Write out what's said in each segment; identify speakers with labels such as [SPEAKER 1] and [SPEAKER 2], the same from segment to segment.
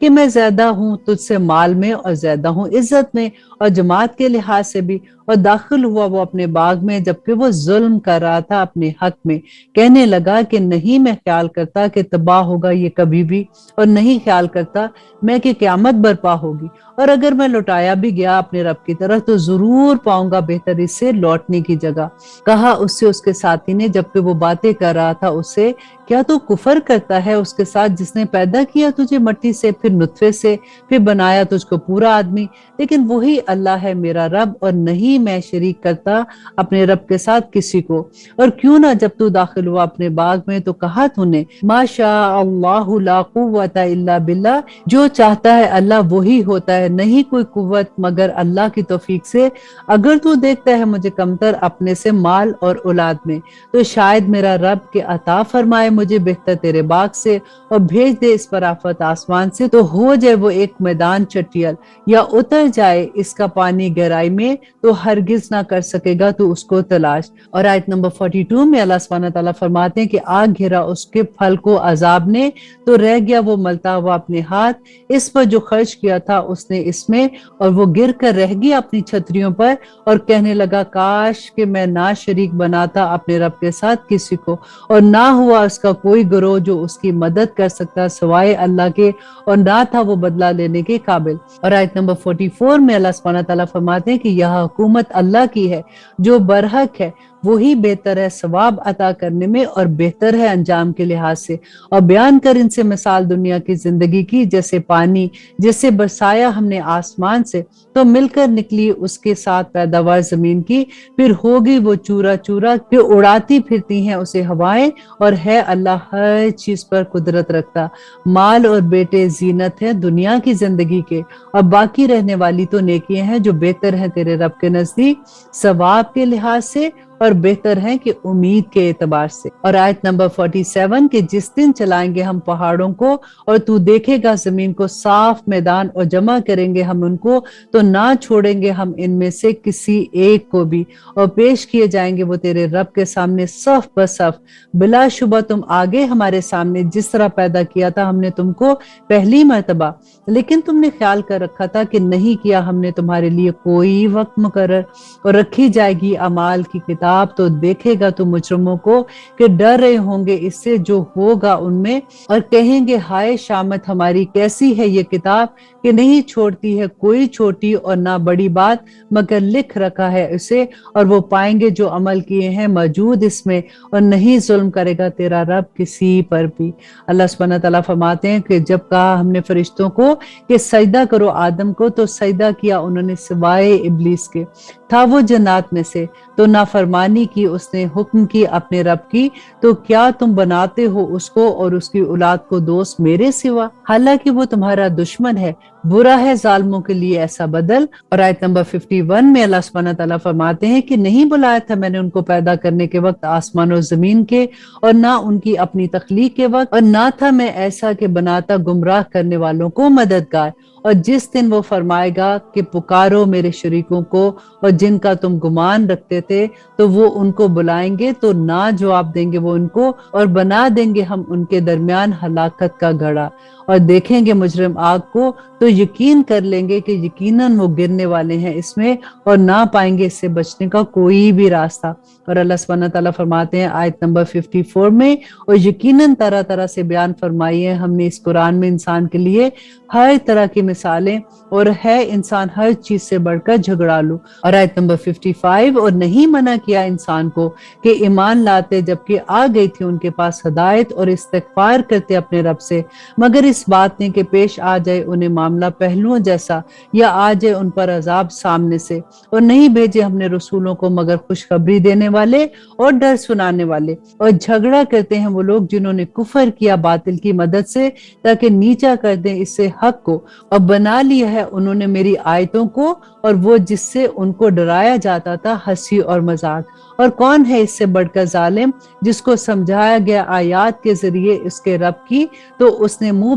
[SPEAKER 1] کہ میں زیادہ ہوں تجھ سے مال میں اور زیادہ ہوں عزت میں اور جماعت کے لحاظ سے بھی، اور داخل ہوا وہ اپنے باغ میں جبکہ وہ ظلم کر رہا تھا اپنے حق میں، کہنے لگا کہ نہیں میں خیال کرتا کہ تباہ ہوگا یہ کبھی بھی، اور نہیں خیال کرتا میں کہ قیامت برپا ہوگی، اور اگر میں لوٹایا بھی گیا اپنے رب کی طرف تو ضرور پاؤں گا بہتر اس سے لوٹنے کی جگہ۔ کہا اس سے اس کے ساتھی نے جبکہ وہ باتیں کر رہا تھا اس سے، کیا تو کفر کرتا ہے اس کے ساتھ جس نے پیدا کیا تجھے مٹی سے، پھر نطفے سے، پھر بنایا تجھ کو پورا آدمی؟ لیکن وہی اللہ ہے میرا رب، اور نہیں میں شریک کرتا اپنے رب کے ساتھ کسی کو۔ اور کیوں نہ جب تو داخل ہوا اپنے باغ میں تو کہا تو نے ما شاء اللہ لا قوت الا باللہ، جو چاہتا ہے اللہ وہی ہوتا ہے، نہیں کوئی قوت مگر اللہ کی توفیق سے۔ اگر تو دیکھتا ہے مجھے کمتر اپنے سے مال اور اولاد میں تو شاید میرا رب کے عطا فرمائے مجھے بہتر تیرے باغ سے، اور بھیج دے اس پر آفت آسمان سے تو ہو جائے وہ ایک میدان چٹیل، یا اتر جائے اس کا پانی گہرائی میں تو ہرگز نہ کر سکے گا تو اس کو تلاش۔ اور آیت نمبر 42 میں اللہ سبحانہ تعالیٰ فرماتے ہیں کہ آگ گھیرا اس کے پھل کو عذاب نے تو رہ گیا وہ ملتا ہوا اپنے ہاتھ، اس پر جو خرچ کیا تھا اس نے اس میں، اور وہ گر کر رہ گیا اپنی چھتریوں پر، اور کہنے لگا کاش کہ میں نہ شریک بناتا اپنے رب کے ساتھ کسی کو، اور نہ ہوا اس کا کوئی گروہ جو اس کی مدد کر سکتا سوائے اللہ کے، اور نہ تھا وہ بدلہ لینے کے قابل۔ اور آیت نمبر 44 میں اللہ سبحانہ تعالیٰ فرماتے ہیں کہ یہ حکومت اللہ کی ہے جو برحق ہے، وہی بہتر ہے ثواب عطا کرنے میں اور بہتر ہے انجام کے لحاظ سے۔ اور بیان کر ان سے مثال دنیا کی زندگی کی، جیسے پانی جسے برسایا ہم نے آسمان سے تو مل کر نکلی اس کے ساتھ پیداوار زمین کی، پھر ہوگی وہ چورا چورا کہ اڑاتی پھرتی ہیں اسے ہوائیں، اور ہے اللہ ہر چیز پر قدرت رکھتا۔ مال اور بیٹے زینت ہے دنیا کی زندگی کے، اور باقی رہنے والی تو نیکیاں ہیں جو بہتر ہیں تیرے رب کے نزدیک ثواب کے لحاظ سے، اور بہتر ہیں کہ امید کے اعتبار سے۔ اور آیت نمبر 47 کہ جس دن چلائیں گے ہم پہاڑوں کو اور تو دیکھے گا زمین کو صاف میدان، اور جمع کریں گے ہم ان کو تو نہ چھوڑیں گے ہم ان میں سے کسی ایک کو بھی، اور پیش کیے جائیں گے وہ تیرے رب کے سامنے صف بصف، بلا شبہ تم آگے ہمارے سامنے جس طرح پیدا کیا تھا ہم نے تم کو پہلی مرتبہ، لیکن تم نے خیال کر رکھا تھا کہ نہیں کیا ہم نے تمہارے لیے کوئی وقت مقرر، اور رکھی جائے گی اعمال کی کتاب تو دیکھے گا تو مجرموں کو کہ ڈر رہے ہوں گے اس سے جو ہوگا ان میں، اور کہیں گے ہائے شامت ہماری، کیسی ہے یہ کتاب کہ نہیں چھوڑتی ہے کوئی چھوٹی اور نہ بڑی بات مگر لکھ رکھا ہے اسے، اور وہ پائیں گے جو عمل کیے ہیں موجود اس میں، اور نہیں ظلم کرے گا تیرا رب کسی پر بھی۔ اللہ سبحانہ تعالیٰ فرماتے ہیں کہ جب کہا ہم نے فرشتوں کو کہ سجدہ کرو آدم کو تو سجدہ کیا انہوں نے سوائے ابلیس کے، تھا وہ جنات میں سے تو نافرمانی کی اس نے، حکم کی اپنے رب کی، تو کیا تم بناتے ہو اس کو اور اس کی اولاد کو دوست میرے سوا، حالانکہ وہ تمہارا دشمن ہے، برا ہے ظالموں کے لیے ایسا بدل۔ اور آیت نمبر 51 میں اللہ سبحانہ تعالیٰ فرماتے ہیں کہ نہیں بلایا تھا میں نے ان کو پیدا کرنے کے وقت آسمان اور زمین کے، اور نہ ان کی اپنی تخلیق کے وقت، اور نہ تھا میں ایسا کہ بناتا گمراہ کرنے والوں کو مددگار۔ اور جس دن وہ فرمائے گا کہ پکارو میرے شریکوں کو اور جن کا تم گمان رکھتے تھے تو وہ ان کو بلائیں گے تو نہ جواب دیں گے وہ ان کو، اور بنا دیں گے ہم ان کے درمیان ہلاکت کا گڑھا، اور دیکھیں گے مجرم آگ کو تو یقین کر لیں گے کہ یقیناً وہ گرنے والے ہیں اس میں، اور نہ پائیں گے اس سے بچنے کا کوئی بھی راستہ۔ اور اللہ سبحانہ تعالیٰ فرماتے ہیں آیت نمبر 54 میں، اور یقیناً طرح طرح سے بیان فرمائی ہے ہم نے اس قرآن میں انسان کے لیے ہر طرح کی مثالیں، اور ہے انسان ہر چیز سے بڑھ کر جھگڑالو۔ اور آیت نمبر 55 اور نہیں منع کیا انسان کو کہ ایمان لاتے جبکہ آ گئی تھی ان کے پاس ہدایت، اور استغفار کرتے اپنے رب سے، مگر اس بات نے کہ پیش آ جائے انہیں معاملہ پہلوؤں جیسا، یا آ جائے ان پر عذاب سامنے سے۔ اور نہیں بھیجے ہم نے رسولوں کو مگر خوشخبری دینے والے اور ڈر سنانے والے، اور جھگڑا کرتے ہیں وہ لوگ جنہوں نے کفر کیا باطل کی مدد سے تاکہ نیچا کر دیں اس سے حق کو، اور بنا لیا ہے انہوں نے میری آیتوں کو اور وہ جس سے ان کو ڈرایا جاتا تھا ہنسی اور مذاق۔ اور کون ہے اس سے بڑھ کر ظالم جس کو سمجھایا گیا آیات کے ذریعے اس کے رب کی تو اس نے منہ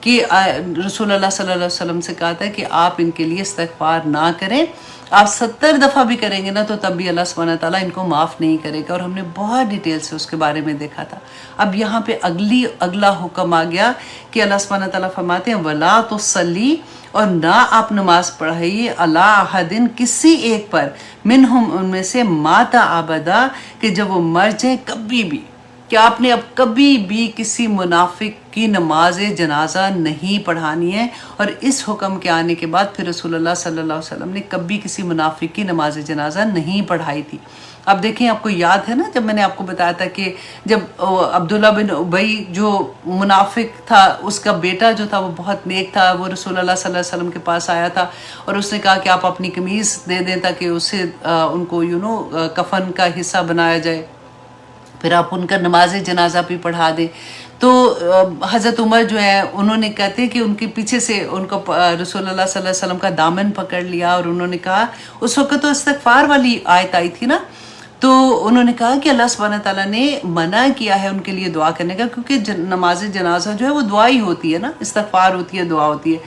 [SPEAKER 2] کہ رسول اللہ صلی اللہ علیہ وسلم سے کہا تھا کہ آپ ان کے لیے استغفار نہ کریں، آپ 70 دفعہ بھی کریں گے نا تو تب بھی اللہ سبحانہ تعالیٰ ان کو معاف نہیں کرے گا، اور ہم نے بہت ڈیٹیل سے اس کے بارے میں دیکھا تھا۔ اب یہاں پہ اگلا حکم آ گیا کہ اللہ سبحانہ تعالیٰ فرماتے ہیں وَلَا تُصَلِّ، اور نہ آپ نماز پڑھائیے عَلَىٰ أَحَدٍ کسی ایک پر، منہم ان میں سے، ماتا ابدا کہ جب وہ مر جائیں کبھی بھی، کہ آپ نے اب کبھی بھی کسی منافق کی نماز جنازہ نہیں پڑھانی ہے۔ اور اس حکم کے آنے کے بعد پھر رسول اللہ صلی اللہ علیہ وسلم نے کبھی کسی منافق کی نماز جنازہ نہیں پڑھائی تھی۔ اب دیکھیں، آپ کو یاد ہے نا جب میں نے آپ کو بتایا تھا کہ جب عبداللہ بن ابی جو منافق تھا، اس کا بیٹا جو تھا وہ بہت نیک تھا، وہ رسول اللہ صلی اللہ علیہ وسلم کے پاس آیا تھا اور اس نے کہا کہ آپ اپنی قمیض دے دیں تاکہ اسے ان کو کفن کا حصہ بنایا جائے، پھر آپ ان کا نماز جنازہ بھی پڑھا دیں۔ تو حضرت عمر جو ہے انہوں نے کہتے کہ ان کے پیچھے سے ان کو رسول اللہ صلی اللہ علیہ وسلم کا دامن پکڑ لیا اور انہوں نے کہا، اس وقت تو استغفار والی آیت آئی تھی نا، تو انہوں نے کہا کہ اللہ سبحانہ تعالیٰ نے منع کیا ہے ان کے لیے دعا کرنے کا، کیونکہ نماز جنازہ جو ہے وہ دعا ہی ہوتی ہے نا، استغفار ہوتی ہے، دعا ہوتی ہے،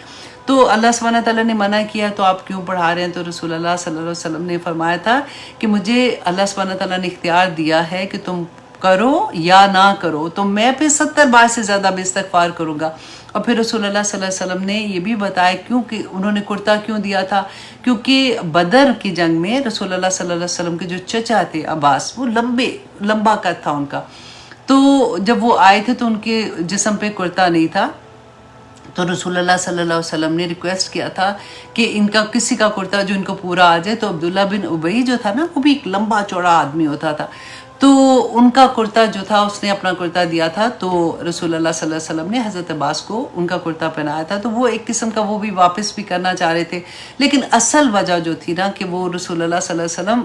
[SPEAKER 2] تو اللہ سبحانہ تعالیٰ نے منع کیا تو آپ کیوں پڑھا رہے ہیں؟ تو رسول اللہ صلی اللہ علیہ وسلم نے فرمایا تھا کہ مجھے اللہ سبحانہ تعالیٰ نے اختیار دیا ہے کہ تم کرو یا نہ کرو، تو میں پھر 70 بار سے زیادہ بھی استغفار کروں گا۔ اور پھر رسول اللہ صلی اللہ علیہ وسلم نے یہ بھی بتایا کیونکہ انہوں نے کرتا کیوں دیا تھا، کیونکہ بدر کی جنگ میں رسول اللہ صلی اللہ علیہ وسلم کے جو چچا تھے عباس، وہ لمبا قد تھا ان کا، تو جب وہ آئے تھے تو ان کے جسم پہ کرتا نہیں تھا، تو رسول اللہ صلی اللہ علیہ وسلم نے ریکویسٹ کیا تھا کہ ان کا کسی کا کرتا جو ان کو پورا آ جائے، تو عبداللہ بن ابی جو تھا نا وہ بھی ایک لمبا چوڑا آدمی ہوتا تھا، تو ان کا کرتا جو تھا اس نے اپنا کرتا دیا تھا، تو رسول اللہ صلی اللہ علیہ وسلم نے حضرت عباس کو ان کا کرتا پہنایا تھا، تو وہ ایک قسم کا وہ بھی واپس بھی کرنا چاہ رہے تھے، لیکن اصل وجہ جو تھی نا کہ وہ رسول اللہ صلی اللہ علیہ وسلم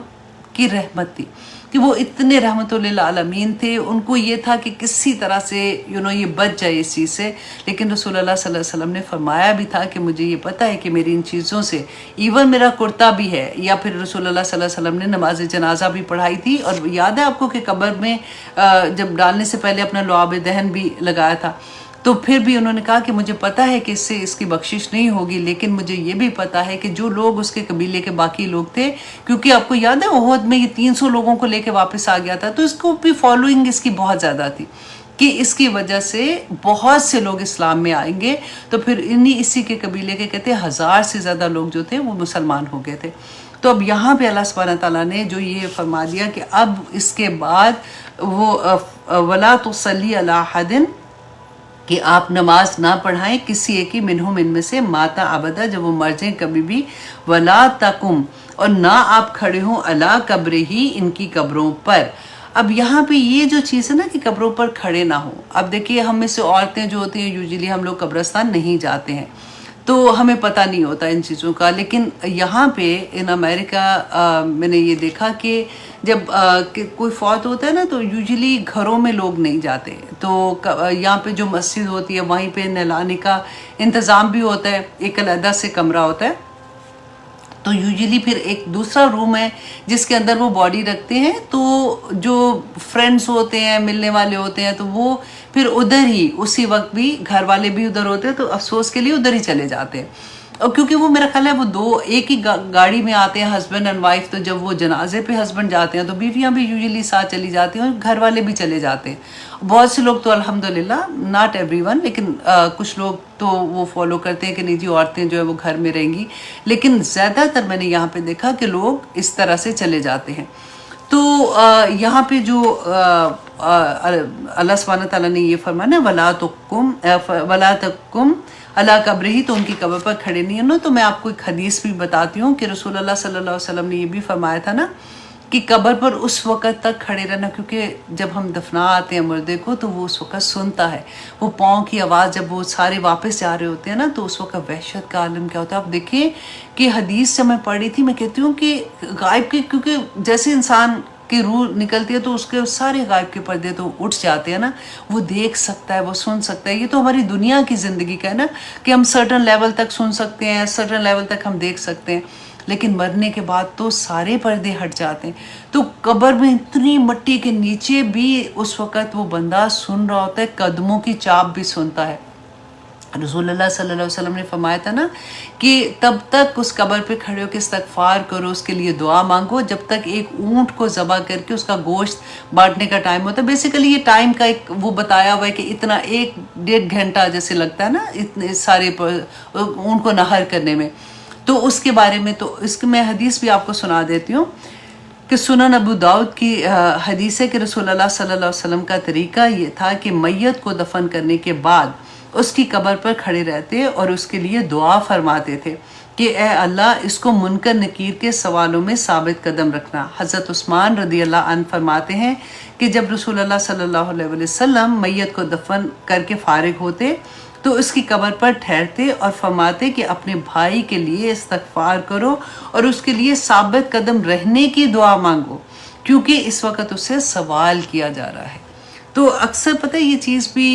[SPEAKER 2] کی رحمت تھی، کہ وہ اتنے رحمت للعالمین تھے، ان کو یہ تھا کہ کسی طرح سے یہ بچ جائے اس چیز سے، لیکن رسول اللہ صلی اللہ علیہ وسلم نے فرمایا بھی تھا کہ مجھے یہ پتہ ہے کہ میری ان چیزوں سے، ایون میرا کرتا بھی ہے، یا پھر رسول اللہ صلی اللہ علیہ وسلم نے نماز جنازہ بھی پڑھائی تھی، اور یاد ہے آپ کو کہ قبر میں جب ڈالنے سے پہلے اپنا لعاب دہن بھی لگایا تھا، تو پھر بھی انہوں نے کہا کہ مجھے پتہ ہے کہ اس سے اس کی بخشش نہیں ہوگی، لیکن مجھے یہ بھی پتہ ہے کہ جو لوگ اس کے قبیلے کے باقی لوگ تھے، کیونکہ آپ کو یاد ہے احد میں یہ 300 لوگوں کو لے کے واپس آ گیا تھا، تو اس کو بھی فالوئنگ اس کی بہت زیادہ تھی کہ اس کی وجہ سے بہت سے لوگ اسلام میں آئیں گے، تو پھر اسی کے قبیلے کے کہتے 1000 سے زیادہ لوگ جو تھے وہ مسلمان ہو گئے تھے۔ تو اب یہاں پہ اللہ سبحانہ تعالیٰ نے جو یہ فرما دیا کہ اب اس کے بعد وہ وَلَا تُصَلِّ عَلَىٰ أَحَدٍ کہ آپ نماز نہ پڑھائیں کسی ایک ہی منہم ان میں سے، ماتا ابدا جب وہ مر جائیں کبھی بھی، وَلَا تَقُمْ اور نہ آپ کھڑے ہوں عَلَىٰ قَبْرِهِ ان کی قبروں پر۔ اب یہاں پہ یہ جو چیز ہے نا کہ قبروں پر کھڑے نہ ہوں، اب دیکھیے ہم میں سے عورتیں جو ہوتی ہیں یوزلی ہم لوگ قبرستان نہیں جاتے ہیں تو ہمیں پتہ نہیں ہوتا ان چیزوں کا، لیکن یہاں پہ ان امریکہ میں نے یہ دیکھا کہ جب کوئی فوت ہوتا ہے نا تو یوزلی گھروں میں لوگ نہیں جاتے، تو یہاں پہ جو مسجد ہوتی ہے وہیں پہ نہلانے کا انتظام بھی ہوتا ہے، ایک علیحدہ سے کمرہ ہوتا ہے، تو یوزلی پھر ایک دوسرا روم ہے جس کے اندر وہ باڈی رکھتے ہیں، تو جو فرینڈز ہوتے ہیں ملنے والے ہوتے ہیں تو وہ پھر ادھر ہی اسی وقت بھی، گھر والے بھی ادھر ہوتے ہیں تو افسوس کے لیے ادھر ہی چلے جاتے ہیں، اور کیونکہ وہ میرا خیال ہے وہ ایک ہی گاڑی میں آتے ہیں ہسبینڈ اینڈ وائف، تو جب وہ جنازے پہ ہسبینڈ جاتے ہیں تو بیویاں بھی یوزلی ساتھ چلی جاتی ہیں اور گھر والے بھی چلے جاتے ہیں۔ بہت سے لوگ تو الحمدللہ، ناٹ ایوری ون، لیکن کچھ لوگ تو وہ فالو کرتے ہیں کہ نہیں جی عورتیں جو ہے وہ گھر میں رہیں گی، لیکن زیادہ تر میں نے یہاں پہ دیکھا کہ لوگ اس طرح سے چلے جاتے ہیں۔ تو یہاں پہ جو اللہ سبحانہ تعالیٰ نے یہ فرمانا وَلَا تَقُمْ عَلَىٰ قَبْرِهِ تو ان کی قبر پر کھڑے نہیں ہونا، تو میں آپ کو ایک حدیث بھی بتاتی ہوں کہ رسول اللہ صلی اللہ علیہ وسلم نے یہ بھی فرمایا تھا نا کہ قبر پر اس وقت تک کھڑے رہنا، کیونکہ جب ہم دفنا آتے ہیں مردے کو تو وہ اس وقت سنتا ہے، وہ پاؤں کی آواز جب وہ سارے واپس جا رہے ہوتے ہیں نا تو اس وقت وحشت کا عالم کیا ہوتا ہے۔ آپ دیکھیں کہ حدیث جب میں پڑھ رہی تھی میں کہتی ہوں کہ غائب کے، کیونکہ جیسے انسان کی روح نکلتی ہے تو اس کے سارے غائب کے پردے تو اٹھ جاتے ہیں نا، وہ دیکھ سکتا ہے، وہ سن سکتا ہے، یہ تو ہماری دنیا کی زندگی کا ہے نا کہ ہم سرٹن لیول تک سن سکتے ہیں، سرٹن لیول تک ہم دیکھ سکتے ہیں، لیکن مرنے کے بعد تو سارے پردے ہٹ جاتے ہیں۔ تو قبر میں اتنی مٹی کے نیچے بھی اس وقت وہ بندہ سن رہا ہوتا ہے، قدموں کی چاپ بھی سنتا ہے۔ رسول اللہ صلی اللہ علیہ وسلم نے فرمایا تھا نا کہ تب تک اس قبر پہ کھڑے ہو کے استغفار کرو، اس کے لیے دعا مانگو جب تک ایک اونٹ کو ذبح کر کے اس کا گوشت بانٹنے کا ٹائم ہوتا ہے۔ بیسیکلی یہ ٹائم کا ایک وہ بتایا ہوا ہے کہ اتنا 1-1.5 گھنٹہ جیسے لگتا ہے نا اتنے سارے اونٹ کو نہر کرنے میں۔ تو اس کے بارے میں تو اس کی میں حدیث بھی آپ کو سنا دیتی ہوں کہ سنن ابو داؤد کی حدیث ہے کہ رسول اللہ صلی اللہ علیہ وسلم کا طریقہ یہ تھا کہ میت کو دفن کرنے کے بعد اس کی قبر پر کھڑے رہتے اور اس کے لیے دعا فرماتے تھے کہ اے اللہ اس کو منکر نکیر کے سوالوں میں ثابت قدم رکھنا۔ حضرت عثمان رضی اللہ عنہ فرماتے ہیں کہ جب رسول اللہ صلی اللہ علیہ وسلم میت کو دفن کر کے فارغ ہوتے تو اس کی قبر پر ٹھہرتے اور فرماتے کہ اپنے بھائی کے لیے استغفار کرو اور اس کے لیے ثابت قدم رہنے کی دعا مانگو کیونکہ اس وقت اس سے سوال کیا جا رہا ہے۔ تو اکثر پتہ ہے یہ چیز بھی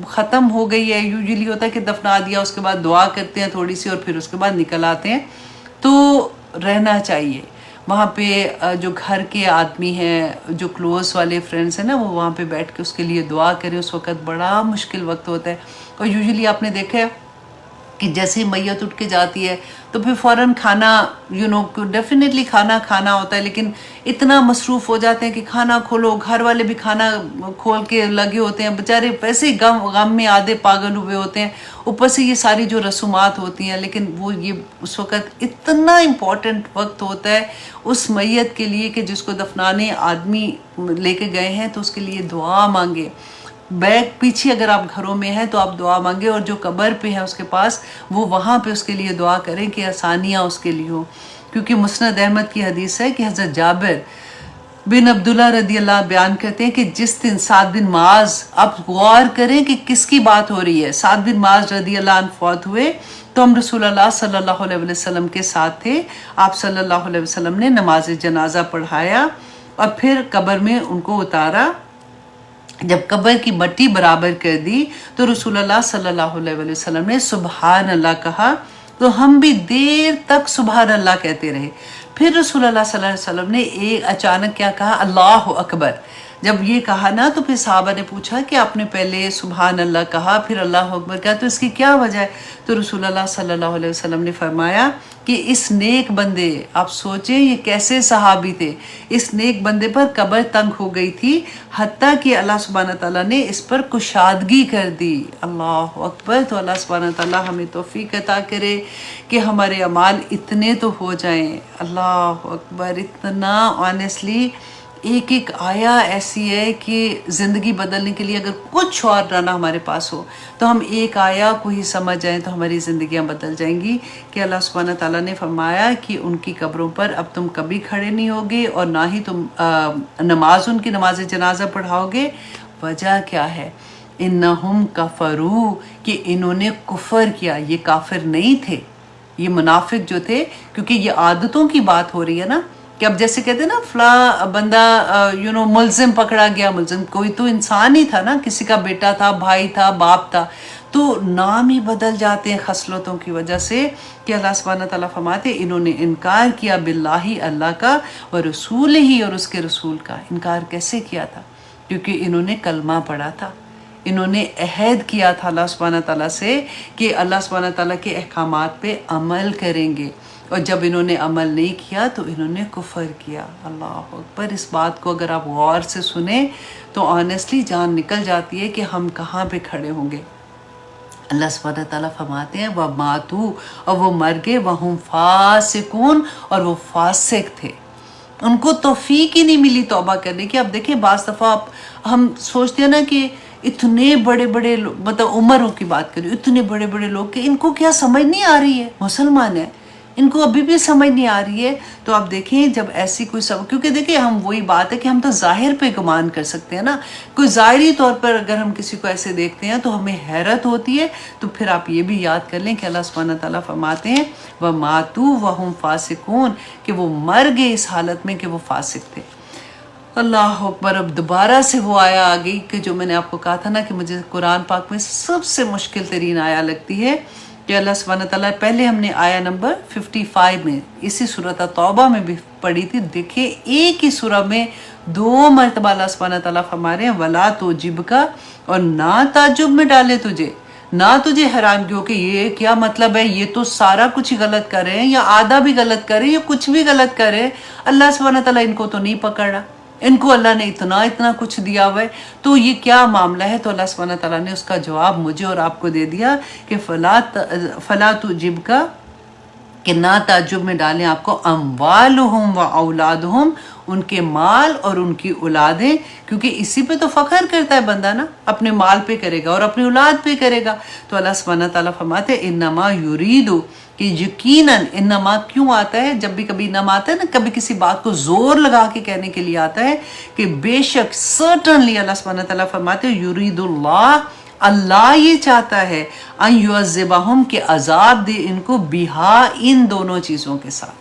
[SPEAKER 2] ختم ہو گئی ہے، یوزلی ہوتا ہے کہ دفنا دیا اس کے بعد دعا کرتے ہیں تھوڑی سی اور پھر اس کے بعد نکل آتے ہیں۔ تو رہنا چاہیے وہاں پہ، جو گھر کے آدمی ہیں، جو کلوز والے فرینڈس ہیں نا، وہ وہاں پہ بیٹھ کے اس کے لیے دعا کریں۔ اس وقت بڑا مشکل وقت ہوتا ہے اور یوزلی آپ نے دیکھا ہے کہ جیسے میت اٹھ کے جاتی ہے تو پھر فوراً کھانا ڈیفینیٹلی کھانا ہوتا ہے، لیکن اتنا مصروف ہو جاتے ہیں کہ کھانا کھولو، گھر والے بھی کھانا کھول کے لگے ہوتے ہیں، بیچارے ویسے ہی غم میں آدھے پاگل ہوئے ہوتے ہیں، اوپر سے یہ ساری جو رسومات ہوتی ہیں۔ لیکن وہ یہ اس وقت اتنا امپورٹنٹ وقت ہوتا ہے اس میت کے لیے کہ جس کو دفنانے آدمی لے کے گئے ہیں تو اس کے لیے دعا مانگے۔ بیک پیچھے اگر آپ گھروں میں ہیں تو آپ دعا مانگے، اور جو قبر پہ ہے اس کے پاس وہ وہاں پہ اس کے لیے دعا کریں کہ آسانیاں اس کے لیے ہو، کیونکہ مسند احمد کی حدیث ہے کہ حضرت جابر بن عبداللہ رضی اللہ بیان کرتے ہیں کہ جس دن سعد بن معاذ، آپ غور کریں کہ کس کی بات ہو رہی ہے، سعد بن معاذ رضی اللہ عنہ فوت ہوئے تو ہم رسول اللہ صلی اللہ علیہ وسلم کے ساتھ تھے۔ آپ صلی اللہ علیہ وسلم نے نماز جنازہ پڑھایا اور پھر قبر میں ان کو اتارا۔ جب قبر کی مٹی برابر کر دی تو رسول اللہ صلی اللہ علیہ وسلم نے سبحان اللہ کہا، تو ہم بھی دیر تک سبحان اللہ کہتے رہے۔ پھر رسول اللہ صلی اللہ علیہ وسلم نے ایک اچانک کیا کہا، اللہ اکبر۔ جب یہ کہا نا تو پھر صحابہ نے پوچھا کہ آپ نے پہلے سبحان اللہ کہا پھر اللہ اکبر کہا، تو اس کی کیا وجہ ہے؟ تو رسول اللہ صلی اللہ علیہ وسلم نے فرمایا کہ اس نیک بندے، آپ سوچیں یہ کیسے صحابی تھے، اس نیک بندے پر قبر تنگ ہو گئی تھی حتیٰ کہ اللہ سبحانہ تعالیٰ نے اس پر کشادگی کر دی۔ اللہ اکبر۔ تو اللہ سبحانہ تعالیٰ ہمیں توفیق عطا کرے کہ ہمارے اعمال اتنے تو ہو جائیں۔ اللہ اکبر۔ اتنا آنیسٹلی ایک ایک آیا ایسی ہے کہ زندگی بدلنے کے لیے اگر کچھ اور نہ ہمارے پاس ہو تو ہم ایک آیا کو ہی سمجھ جائیں تو ہماری زندگیاں بدل جائیں گی۔ کہ اللہ سبحانہ تعالیٰ نے فرمایا کہ ان کی قبروں پر اب تم کبھی کھڑے نہیں ہوگے اور نہ ہی تم ان کی نماز جنازہ پڑھاؤ گے۔ وجہ کیا ہے؟ انہم کفروا، کہ انہوں نے کفر کیا۔ یہ کافر نہیں تھے، یہ منافق جو تھے، کیونکہ یہ عادتوں کی بات ہو رہی ہے نا، کہ اب جیسے کہتے ہیں نا فلاں بندہ ملزم پکڑا گیا، ملزم کوئی تو انسان ہی تھا نا، کسی کا بیٹا تھا، بھائی تھا، باپ تھا، تو نام ہی بدل جاتے ہیں خصلتوں کی وجہ سے۔ کہ اللہ سبحانہ تعالیٰ فرماتے انہوں نے انکار کیا باللہ، اللہ کا، و رسول ہی، اور اس کے رسول کا۔ انکار کیسے کیا تھا؟ کیونکہ انہوں نے کلمہ پڑھا تھا، انہوں نے عہد کیا تھا اللہ سبحانہ تعالیٰ سے کہ اللہ سبحانہ تعالیٰ کے احکامات پہ عمل کریں گے، اور جب انہوں نے عمل نہیں کیا تو انہوں نے کفر کیا۔ اللہ اکبر۔ اس بات کو اگر آپ غور سے سنیں تو آنیسٹلی جان نکل جاتی ہے کہ ہم کہاں پہ کھڑے ہوں گے۔ اللہ سبحانہ تعالیٰ فرماتے ہیں وَمَاتُوا، اور وہ مر گئے، وَهُمْ فَاسِقُونَ، اور وہ فاسق تھے، ان کو توفیق ہی نہیں ملی توبہ کرنے کی۔ اب دیکھیں بعض دفعہ ہم سوچتے ہیں نا کہ اتنے بڑے بڑے مطلب عمروں کی بات کریں، اتنے بڑے بڑے لوگ کہ ان کو کیا سمجھ نہیں آ رہی ہے، مسلمان ہیں، ان کو ابھی بھی سمجھ نہیں آ رہی ہے۔ تو آپ دیکھیں جب ایسی کوئی کیونکہ دیکھیں ہم وہی بات ہے کہ ہم تو ظاہر پہ گمان کر سکتے ہیں نا، کوئی ظاہری طور پر اگر ہم کسی کو ایسے دیکھتے ہیں تو ہمیں حیرت ہوتی ہے۔ تو پھر آپ یہ بھی یاد کر لیں کہ اللہ سبحانہ تعالیٰ فرماتے ہیں وَمَاتُوا وَهُمْ فَاسِقُونَ، کہ وہ مر گئے اس حالت میں کہ وہ فاسق تھے۔ اللہ اکبر۔ اب دوبارہ سے وہ آیا آ گئی کہ جو میں نے آپ کو کہا تھا نا کہ مجھے قرآن پاک میں سب سے مشکل ترین آیا لگتی ہے، کہ اللہ سبحانہ تعالیٰ پہلے ہم نے آیا نمبر 55 میں اسی سورۃ توبہ میں بھی پڑھی تھی۔ دیکھیں ایک ہی سورہ میں 2 مرتبہ اللہ سبحانہ تعالیٰ فرما رہے ہیں وَلَا تُعْجِبْكَ، اور نہ تعجب میں ڈالے تجھے، نہ تجھے حیرانگی ہو کہ یہ کیا مطلب ہے، یہ تو سارا کچھ ہی غلط کر رہے ہیں، یا آدھا بھی غلط کر رہے ہیں، یا کچھ بھی غلط کر رہے ہیں، اللہ سبحانہ تعالیٰ ان کو تو نہیں پکڑ رہا، ان کو اللہ نے اتنا کچھ دیا ہوا ہے، تو یہ کیا معاملہ ہے؟ تو اللہ سبحانہ تعالیٰ نے اس کا جواب مجھے اور آپ کو دے دیا کہ فلا تجب کا، کہ نہ تعجب میں ڈالیں آپ کو، اموالہم و اولادہم، ان کے مال اور ان کی اولادیں، کیونکہ اسی پہ تو فخر کرتا ہے بندہ نا، اپنے مال پہ کرے گا اور اپنی اولاد پہ کرے گا۔ تو اللہ سبحانہ تعالیٰ فرماتے ہیں انما یریدو، کہ یقیناً انما کیوں آتا ہے؟ جب بھی کبھی انما آتا ہے نا، کبھی کسی بات کو زور لگا کے کہنے کے لیے آتا ہے کہ بے شک سرٹنلی، اللہ سبحانہ تعالیٰ فرماتے ہیں یرید اللہ، اللہ یہ چاہتا ہے ان یعذبہم، کہ عذاب دے ان کو، بہا، ان دونوں چیزوں کے ساتھ،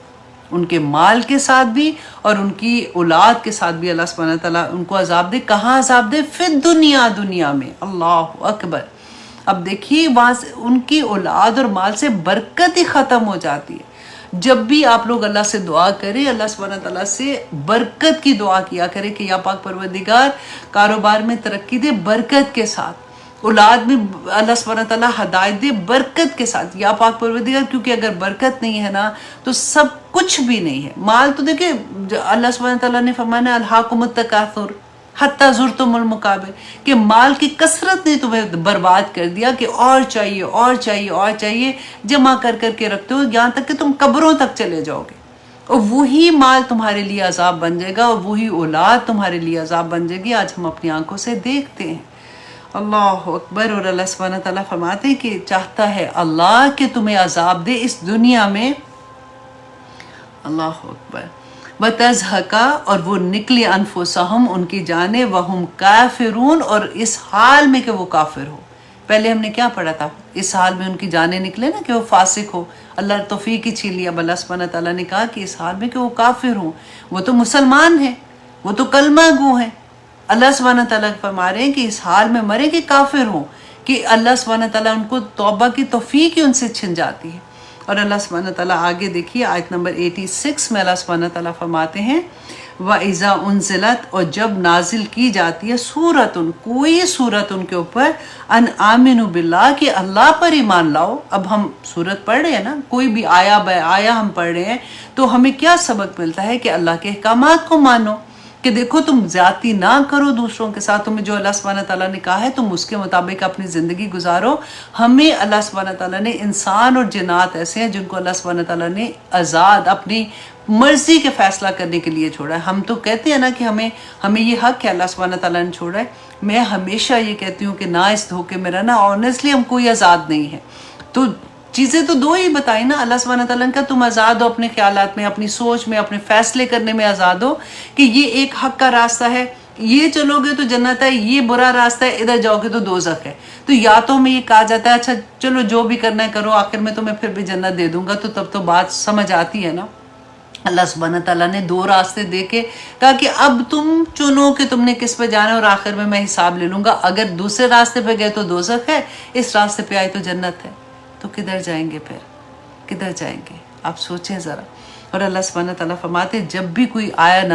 [SPEAKER 2] ان کے مال کے ساتھ بھی اور ان کی اولاد کے ساتھ بھی اللہ سبحانہ تعالیٰ ان کو عذاب دے۔ کہاں عذاب دے؟ فی الدنیا، دنیا میں۔ اللہ اکبر۔ اب دیکھیے وہاں سے ان کی اولاد اور مال سے برکت ہی ختم ہو جاتی ہے۔ جب بھی آپ لوگ اللہ سے دعا کریں، اللہ سبحانہ تعالیٰ سے برکت کی دعا کیا کریں کہ یا پاک پروردگار کاروبار میں ترقی دے برکت کے ساتھ، اولاد میں اللہ سبحانہ تعالیٰ ہدایت دے برکت کے ساتھ، یا پاک پروردگار، کیونکہ اگر برکت نہیں ہے نا تو سب کچھ بھی نہیں ہے۔ مال تو دیکھیں اللہ سبحانہ تعالیٰ نے فرمایا الہاکم التکاثر حتی زرتم المقابر، کہ مال کی کثرت نے تمہیں برباد کر دیا، کہ اور چاہیے اور چاہیے اور چاہیے، جمع کر کر کے رکھتے ہو یہاں تک کہ تم قبروں تک چلے جاؤ گے، اور وہی مال تمہارے لیے عذاب بن جائے گا، اور وہی اولاد تمہارے لیے عذاب بن جائے گی۔ آج ہم اپنی آنکھوں سے دیکھتے ہیں۔ اللہ اکبر۔ اور اللہ سبحانہ تعالیٰ فرماتے ہیں کہ چاہتا ہے اللہ کہ تمہیں عذاب دے اس دنیا میں، اللہ اکبر، وَتَزْهَقَ، اور وہ نکلے انفسہم، ان کی جانیں، وَهُمْ کافرون، اور اس حال میں کہ وہ کافر ہو۔ پہلے ہم نے کیا پڑھا تھا؟ اس حال میں ان کی جانیں نکلے نا کہ وہ فاسق ہو، اللہ توفیق ہی چھین لیا۔ اب اللہ سبحانہ تعالیٰ نے کہا کہ اس حال میں کہ وہ کافر ہوں، وہ تو مسلمان ہیں، وہ تو کلمہ گو ہیں۔ اللہ سبحانہ تعالیٰ فرما رہے ہیں کہ اس حال میں مرے کہ کافر ہوں، کہ اللہ سبحانہ تعالیٰ ان کو توبہ کی توفیق ہی ان سے چھن جاتی ہے۔ اور اللہ سبحانہ تعالیٰ آگے دیکھیے آیت نمبر 86 میں اللہ سبحانہ تعالیٰ فرماتے ہیں وَإِذَا أُنزِلَتْ، اور جب نازل کی جاتی ہے سورتن، کوئی سورت ان کے اوپر، ان آمنوا باللہ، کہ اللہ پر ایمان لاؤ۔ اب ہم سورت پڑھ رہے ہیں نا، کوئی بھی آیا بے آیا ہم پڑھ رہے ہیں، تو ہمیں کیا سبق ملتا ہے؟ کہ اللہ کے احکامات کو مانو، کہ دیکھو تم زیادتی نہ کرو دوسروں کے ساتھ، تمہیں جو اللہ سبحانہ تعالیٰ نے کہا ہے تم اس کے مطابق اپنی زندگی گزارو۔ ہمیں اللہ سبحانہ تعالیٰ نے انسان اور جنات ایسے ہیں جن کو اللہ سبحانہ تعالیٰ نے آزاد اپنی مرضی کے فیصلہ کرنے کے لیے چھوڑا ہے۔ ہم تو کہتے ہیں نا کہ ہمیں یہ حق ہے، اللہ سبحانہ تعالیٰ نے چھوڑا ہے۔ میں ہمیشہ یہ کہتی ہوں کہ نہ اس دھوکے میں رہنا، آنیسٹلی ہم کوئی آزاد نہیں ہے۔ تو چیزیں تو دو ہی بتائی نا اللہ سبحانہ تعالیٰ نے کہا تم آزاد ہو اپنے خیالات میں، اپنی سوچ میں، اپنے فیصلے کرنے میں آزاد ہو، کہ یہ ایک حق کا راستہ ہے، یہ چلو گے تو جنت ہے، یہ برا راستہ ہے، ادھر جاؤ گے تو دوزخ ہے۔ تو یا تو ہمیں یہ کہا جاتا ہے اچھا چلو جو بھی کرنا ہے کرو، آخر میں تمہیں پھر بھی جنت دے دوں گا، تو تب تو بات سمجھ آتی ہے نا۔ اللہ سبحانہ تعالیٰ نے دو راستے دے کے کہا کہ اب تم چنو کہ تم نے کس پہ جانا ہے، اور آخر میں حساب لے لوں گا۔ اگر دوسرے راستے پہ گئے تو دوزخ ہے، اس راستے پہ آئے تو جنت ہے، تو کدھر جائیں گے؟ پھر کدھر جائیں گے؟ آپ سوچیں ذرا۔ اور اللہ سبحانہ تعالیٰ فرماتے جب بھی کوئی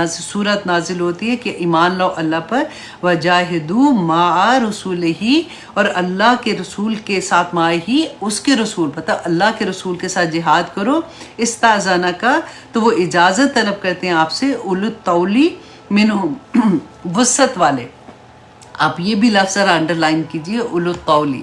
[SPEAKER 2] سورت نازل ہوتی ہے کہ ایمان لاؤ اللہ پر، وَجَاهِدُوا مَعَ رَسُولِهِ، اور اللہ کے رسول کے ساتھ ہی اس کے رسول، پتہ اللہ کے رسول کے ساتھ جہاد کرو، استاذنک، تو وہ اجازت طلب کرتے ہیں آپ سے، اولو الطول منہم، وسعت والے۔ آپ یہ بھی لفظ ذرا انڈر لائن کیجئے، اولو الطول،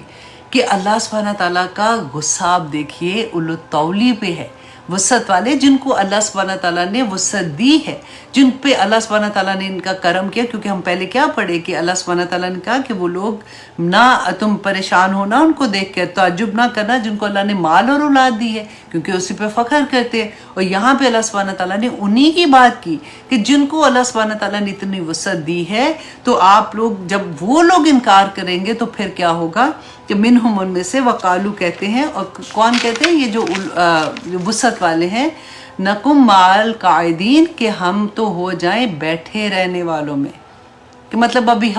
[SPEAKER 2] کہ اللہ سبحانہ تعالیٰ کا غصہ آپ دیکھیے اولو الطول پہ ہے، وسعت والے، جن کو اللہ سبحانہ تعالیٰ نے وسعت دی ہے، جن پہ اللہ سبحانہ تعالیٰ نے ان کا کرم کیا۔ کیونکہ ہم پہلے کیا پڑھے کہ اللہ سبحانہ تعالیٰ نے کہا کہ وہ لوگ نہ تم پریشان ہونا ان کو دیکھ کر، تعجب نہ کرنا جن کو اللہ نے مال اور اولاد دی ہے، کیونکہ اسی پہ فخر کرتے ہیں۔ اور یہاں پہ اللہ سبحانہ تعالیٰ نے انہی کی بات کی کہ جن کو اللہ سبحانہ تعالیٰ نے اتنی وسعت دی ہے، تو آپ لوگ جب وہ لوگ انکار کریں گے تو پھر کیا ہوگا؟ کہ منہم، ان میں سے، وقالو کہتے ہیں، اور کون کہتے ہیں؟ یہ جو وسعت والے ہیں، نقم مال قائدین، کہ ہم تو ہو جائیں بیٹھے رہنے والوں میں، کہ مطلب ابھی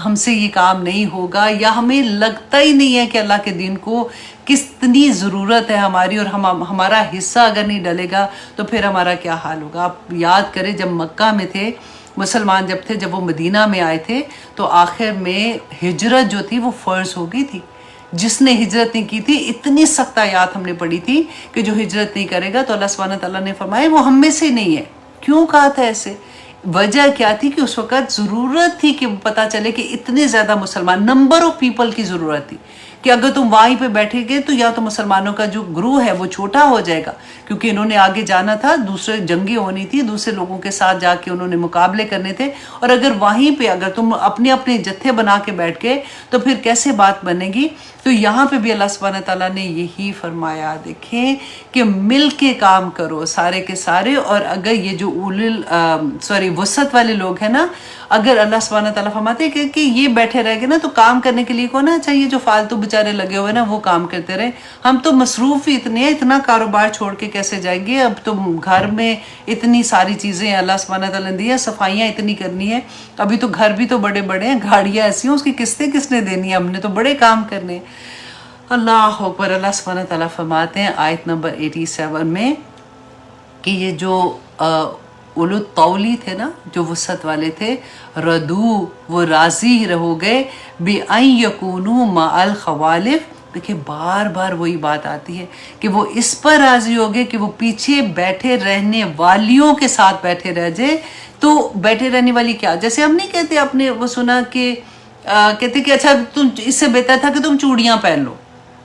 [SPEAKER 2] ہم سے یہ کام نہیں ہوگا، یا ہمیں لگتا ہی نہیں ہے کہ اللہ کے دین کو کتنی ضرورت ہے ہماری، اور ہمارا حصہ اگر نہیں ڈلے گا تو پھر ہمارا کیا حال ہوگا۔ آپ یاد کریں جب مکہ میں تھے مسلمان، جب وہ مدینہ میں آئے تھے، تو آخر میں ہجرت جو تھی وہ فرض ہو گئی تھی، جس نے ہجرت نہیں کی تھی، اتنی سخت آیات ہم نے پڑھی تھی کہ جو ہجرت نہیں کرے گا تو اللہ سبحانہ تعالیٰ نے فرمایا وہ ہم میں سے نہیں ہے۔ کیوں کہا تھا ایسے؟ وجہ کیا تھی کہ اس وقت ضرورت تھی کہ پتہ چلے کہ اتنے زیادہ مسلمان، نمبر آف پیپل کی ضرورت تھی کہ اگر تم وہیں پہ بیٹھے گے تو یا تو مسلمانوں کا جو گروہ ہے وہ چھوٹا ہو جائے گا، کیونکہ انہوں نے آگے جانا تھا، دوسرے جنگیں ہونی تھی، دوسرے لوگوں کے ساتھ جا کے انہوں نے مقابلے کرنے تھے، اور اگر وہیں پہ اگر تم اپنے اپنے جتھے بنا کے بیٹھ گئے تو پھر کیسے بات بنے گی؟ تو یہاں پہ بھی اللہ سبحانہ تعالیٰ نے یہی فرمایا، دیکھیں کہ مل کے کام کرو سارے کے سارے، اور اگر یہ جو وسعت والے لوگ ہیں نا، اگر اللہ سبحانہ تعالیٰ فرماتے ہیں کہ یہ بیٹھے رہ گئے نا تو کام کرنے کے لیے کون ہے چاہیے؟ جو فالتو بیچارے لگے ہوئے نا وہ کام کرتے رہے۔ ہم تو مصروف ہی اتنے ہیں، اتنا کاروبار چھوڑ کے کیسے جائیں گے؟ اب تو گھر میں اتنی ساری چیزیں اللہ سبحانہ تعالیٰ نے دی ہے، صفائیاں اتنی کرنی ہے، ابھی تو گھر بھی تو بڑے بڑے ہیں، گاڑیاں ایسی ہیں، اس کی قسطیں کس نے دینی ہے؟ ہم نے تو بڑے کام کرنے ہیں۔ اللہ اکبر۔ اللہ سبحانہ تعالیٰ فرماتے ہیں آیت نمبر 87 میں کہ یہ جو اولو الطولی تھے نا، جو وسعت والے تھے، ردو، وہ راضی ہو گئے، بِأَن يَكُونُوا مَعَ الْخَوَالِفِ۔ دیکھیں بار بار وہی بات آتی ہے کہ وہ اس پر راضی ہو گئے کہ وہ پیچھے بیٹھے رہنے والیوں کے ساتھ بیٹھے رہ جائے۔ تو بیٹھے رہنے والی کیا؟ جیسے ہم نہیں کہتے اپنے، وہ سنا کہ کہتے کہ اچھا تم اس سے بہتر تھا کہ تم چوڑیاں پہن لو،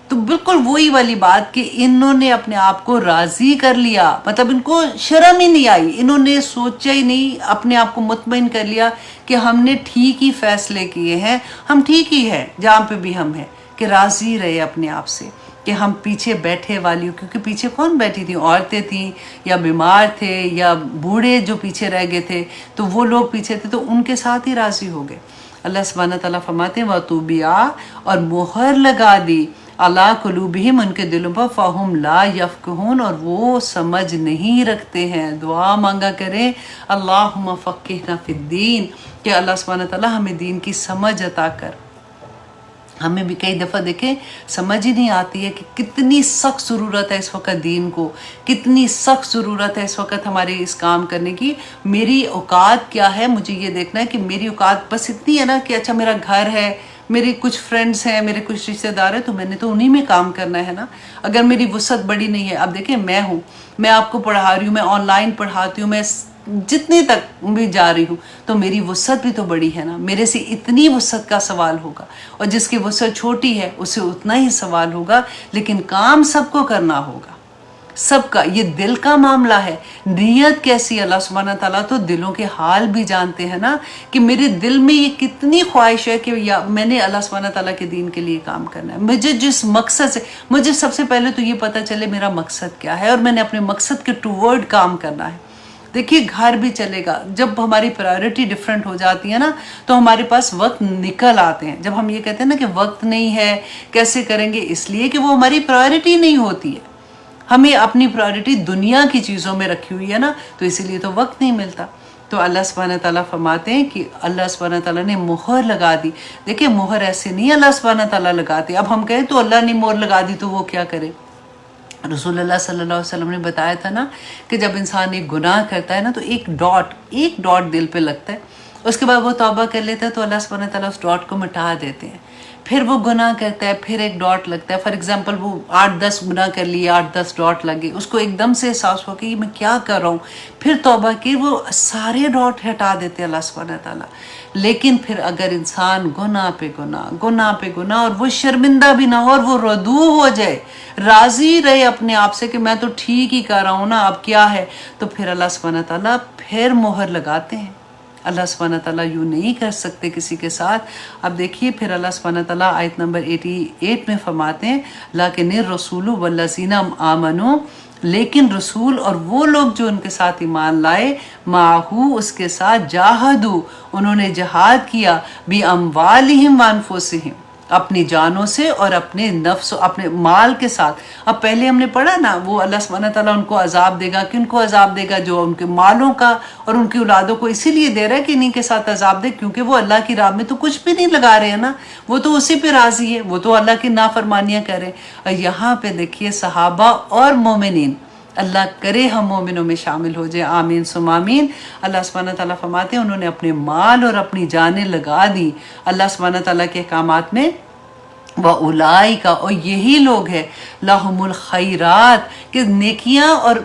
[SPEAKER 2] تو بالکل وہی والی بات کہ انہوں نے اپنے آپ کو راضی کر لیا، مطلب ان کو شرم ہی نہیں آئی، انہوں نے سوچا ہی نہیں، اپنے آپ کو مطمئن کر لیا کہ ہم نے ٹھیک ہی فیصلے کیے ہیں، ہم ٹھیک ہی ہیں جہاں پہ بھی ہم ہیں، کہ راضی رہے اپنے آپ سے کہ ہم پیچھے بیٹھے والی، کیونکہ پیچھے کون بیٹھی تھیں؟ عورتیں تھیں یا بیمار تھے یا بوڑھے جو پیچھے رہ گئے تھے، تو وہ لوگ پیچھے تھے تو ان کے ساتھ ہی راضی ہو گئے۔ اللہ سبحانہ تعالیٰ فرماتے ہیں وَطُوبِعَا، اور مہر لگا دی، عَلَىٰ قُلُوبِهِمْ، ان کے دلوں پر، فَهُمْ لَا يَفْقَهُونَ، اور وہ سمجھ نہیں رکھتے ہیں۔ دعا مانگا کریں اللہم فقہنا فی الدین، کہ اللہ سبحانہ تعالیٰ ہمیں دین کی سمجھ عطا کر۔ ہمیں بھی کئی دفعہ دیکھیں سمجھ ہی نہیں آتی ہے کہ کتنی سخت ضرورت ہے اس وقت دین کو، کتنی سخت ضرورت ہے اس وقت ہمارے اس کام کرنے کی۔ میری اوقات کیا ہے؟ مجھے یہ دیکھنا ہے کہ میری اوقات بس اتنی ہے نا کہ اچھا میرا گھر ہے، میری کچھ فرینڈز ہیں، میرے کچھ رشتہ دار ہیں، تو میں نے تو انہی میں کام کرنا ہے نا۔ اگر میری وسعت بڑی نہیں ہے، اب دیکھیں میں ہوں، میں آپ کو پڑھا رہی ہوں، میں آن لائن پڑھاتی ہوں، میں جتنے تک بھی جا رہی ہوں، تو میری وسعت بھی تو بڑی ہے نا، میرے سے اتنی وسعت کا سوال ہوگا، اور جس کی وسعت چھوٹی ہے اسے اتنا ہی سوال ہوگا، لیکن کام سب کو کرنا ہوگا، سب کا۔ یہ دل کا معاملہ ہے، نیت کیسی؟ اللہ سبحانہ تعالیٰ تو دلوں کے حال بھی جانتے ہیں نا، کہ میرے دل میں یہ کتنی خواہش ہے کہ میں نے اللہ سبحانہ تعالیٰ کے دین کے لیے کام کرنا ہے، مجھے جس مقصد سے، مجھے سب سے پہلے تو یہ پتہ چلے میرا مقصد کیا ہے، اور میں نے اپنے مقصد کے ٹوورڈ کام کرنا ہے۔ دیکھیے گھر بھی چلے گا، جب ہماری پرائیورٹی ڈیفرنٹ ہو جاتی ہے نا تو ہمارے پاس وقت نکل آتے ہیں۔ جب ہم یہ کہتے ہیں نا کہ وقت نہیں ہے، کیسے کریں گے؟ اس لیے کہ وہ ہماری پرائیورٹی نہیں ہوتی ہے، ہمیں اپنی پرائیورٹی دنیا کی چیزوں میں رکھی ہوئی ہے نا، تو اسی لیے تو وقت نہیں ملتا۔ تو اللہ سبحانہ تعالیٰ فرماتے ہیں کہ اللہ سبحانہ تعالیٰ نے مہر لگا دی۔ دیکھیں مہر ایسے نہیں اللہ سبحانہ تعالیٰ لگاتے، اب ہم کہیں تو اللہ نے مہر لگا دی تو وہ کیا کرے؟ رسول اللہ صلی اللہ علیہ وسلم نے بتایا تھا نا کہ جب انسان ایک گناہ کرتا ہے نا تو ایک ڈاٹ دل پہ لگتا ہے، اس کے بعد وہ توبہ کر لیتا ہے تو اللہ سبحانہ تعالیٰ اس ڈاٹ کو مٹا دیتے ہیں۔ پھر وہ گناہ کرتا ہے، پھر ایک ڈاٹ لگتا ہے، فار ایگزامپل وہ 8-10 گناہ کر لیے، 8-10 ڈاٹ لگے، اس کو ایک دم سے احساس ہو کہ یہ میں کیا کر رہا ہوں، پھر توبہ کی، وہ سارے ڈاٹ ہٹا دیتے اللہ سبحانہ تعالیٰ۔ لیکن پھر اگر انسان گناہ پہ گناہ اور وہ شرمندہ بھی نہ ہو اور وہ ردو ہو جائے، راضی رہے اپنے آپ سے کہ میں تو ٹھیک ہی کر رہا ہوں نا، اب کیا ہے، تو پھر اللہ سبحانہ تعالیٰ پھر مہر لگاتے ہیں۔ اللہ سبحانہ تعالیٰ یوں نہیں کر سکتے کسی کے ساتھ۔ اب دیکھیے پھر اللہ سبحانہ تعالیٰ آیت نمبر 88 میں فرماتے ہیں لیکن الرسول والذین آمنوا، لیکن رسول اور وہ لوگ جو ان کے ساتھ ایمان لائے، معہو اس کے ساتھ، جاہدوا انہوں نے جہاد کیا، باموالہم وانفسہم اپنی جانوں سے اور اپنے نفس اپنے مال کے ساتھ۔ اب پہلے ہم نے پڑھا نا وہ اللہ سبحانہ تعالیٰ ان کو عذاب دے گا، کن کو عذاب دے گا؟ جو ان کے مالوں کا اور ان کی اولادوں کو اسی لیے دے رہا ہے کہ انہیں کے ساتھ عذاب دے، کیونکہ وہ اللہ کی راہ میں تو کچھ بھی نہیں لگا رہے ہیں نا، وہ تو اسی پہ راضی ہے، وہ تو اللہ کی نافرمانیاں کر رہے۔ اور یہاں پہ دیکھیے صحابہ اور مومنین، اللہ کرے ہم مومنوں میں شامل ہو جائے، آمین ثم آمین۔ اللہ سبحانہ تعالیٰ فرماتے ہیں انہوں نے اپنے مال اور اپنی جانیں لگا دی اللہ سبحانہ تعالیٰ کے احکامات میں، و اولئک، اور یہی لوگ ہیں لہم الخیرات کہ نیکیاں، اور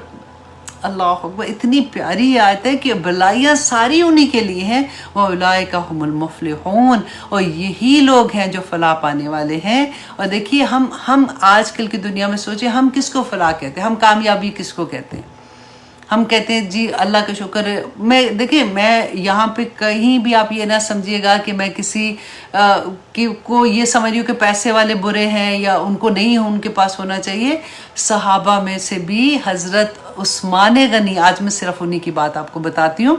[SPEAKER 2] اللہ اکبر، اتنی پیاری آیت ہے کہ بلائیاں ساری انہی کے لیے ہیں، وَأُولَٰئِكَ هُمُ الْمُفْلِحُونَ، اور یہی لوگ ہیں جو فلاح پانے والے ہیں۔ اور دیکھیے ہم آج کل کی دنیا میں سوچیں، ہم کس کو فلاح کہتے ہیں، ہم کامیابی کس کو کہتے ہیں؟ ہم کہتے ہیں جی اللہ کا شکر ہے۔ دیکھیں میں یہاں پہ کہیں بھی آپ یہ نہ سمجھیے گا کہ میں کسی کو یہ سمجھ رہی ہوں کہ پیسے والے برے ہیں یا ان کو نہیں، ان کے پاس ہونا چاہیے۔ صحابہ میں سے بھی حضرت عثمان غنی، آج میں صرف انہی کی بات آپ کو بتاتی ہوں،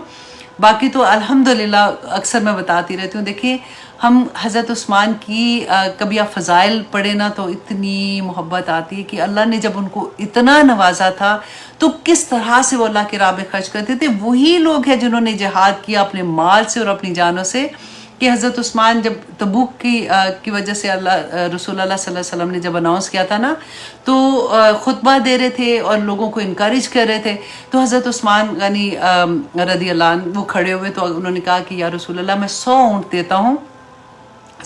[SPEAKER 2] باقی تو الحمدللہ اکثر میں بتاتی رہتی ہوں۔ دیکھیے ہم حضرت عثمان کی کبھی آپ فضائل پڑھیں نا تو اتنی محبت آتی ہے کہ اللہ نے جب ان کو اتنا نوازا تھا تو کس طرح سے وہ اللہ کے راہ میں خرچ کرتے تھے۔ وہی لوگ ہیں جنہوں نے جہاد کیا اپنے مال سے اور اپنی جانوں سے، کہ حضرت عثمان جب تبوک کی وجہ سے رسول اللہ صلی اللہ علیہ وسلم نے جب اناؤنس کیا تھا نا، تو خطبہ دے رہے تھے اور لوگوں کو انکریج کر رہے تھے، تو حضرت عثمان غنی رضی اللہ عنہ وہ کھڑے ہوئے تو انہوں نے کہا کہ یا رسول اللہ میں 100 اونٹ دیتا ہوں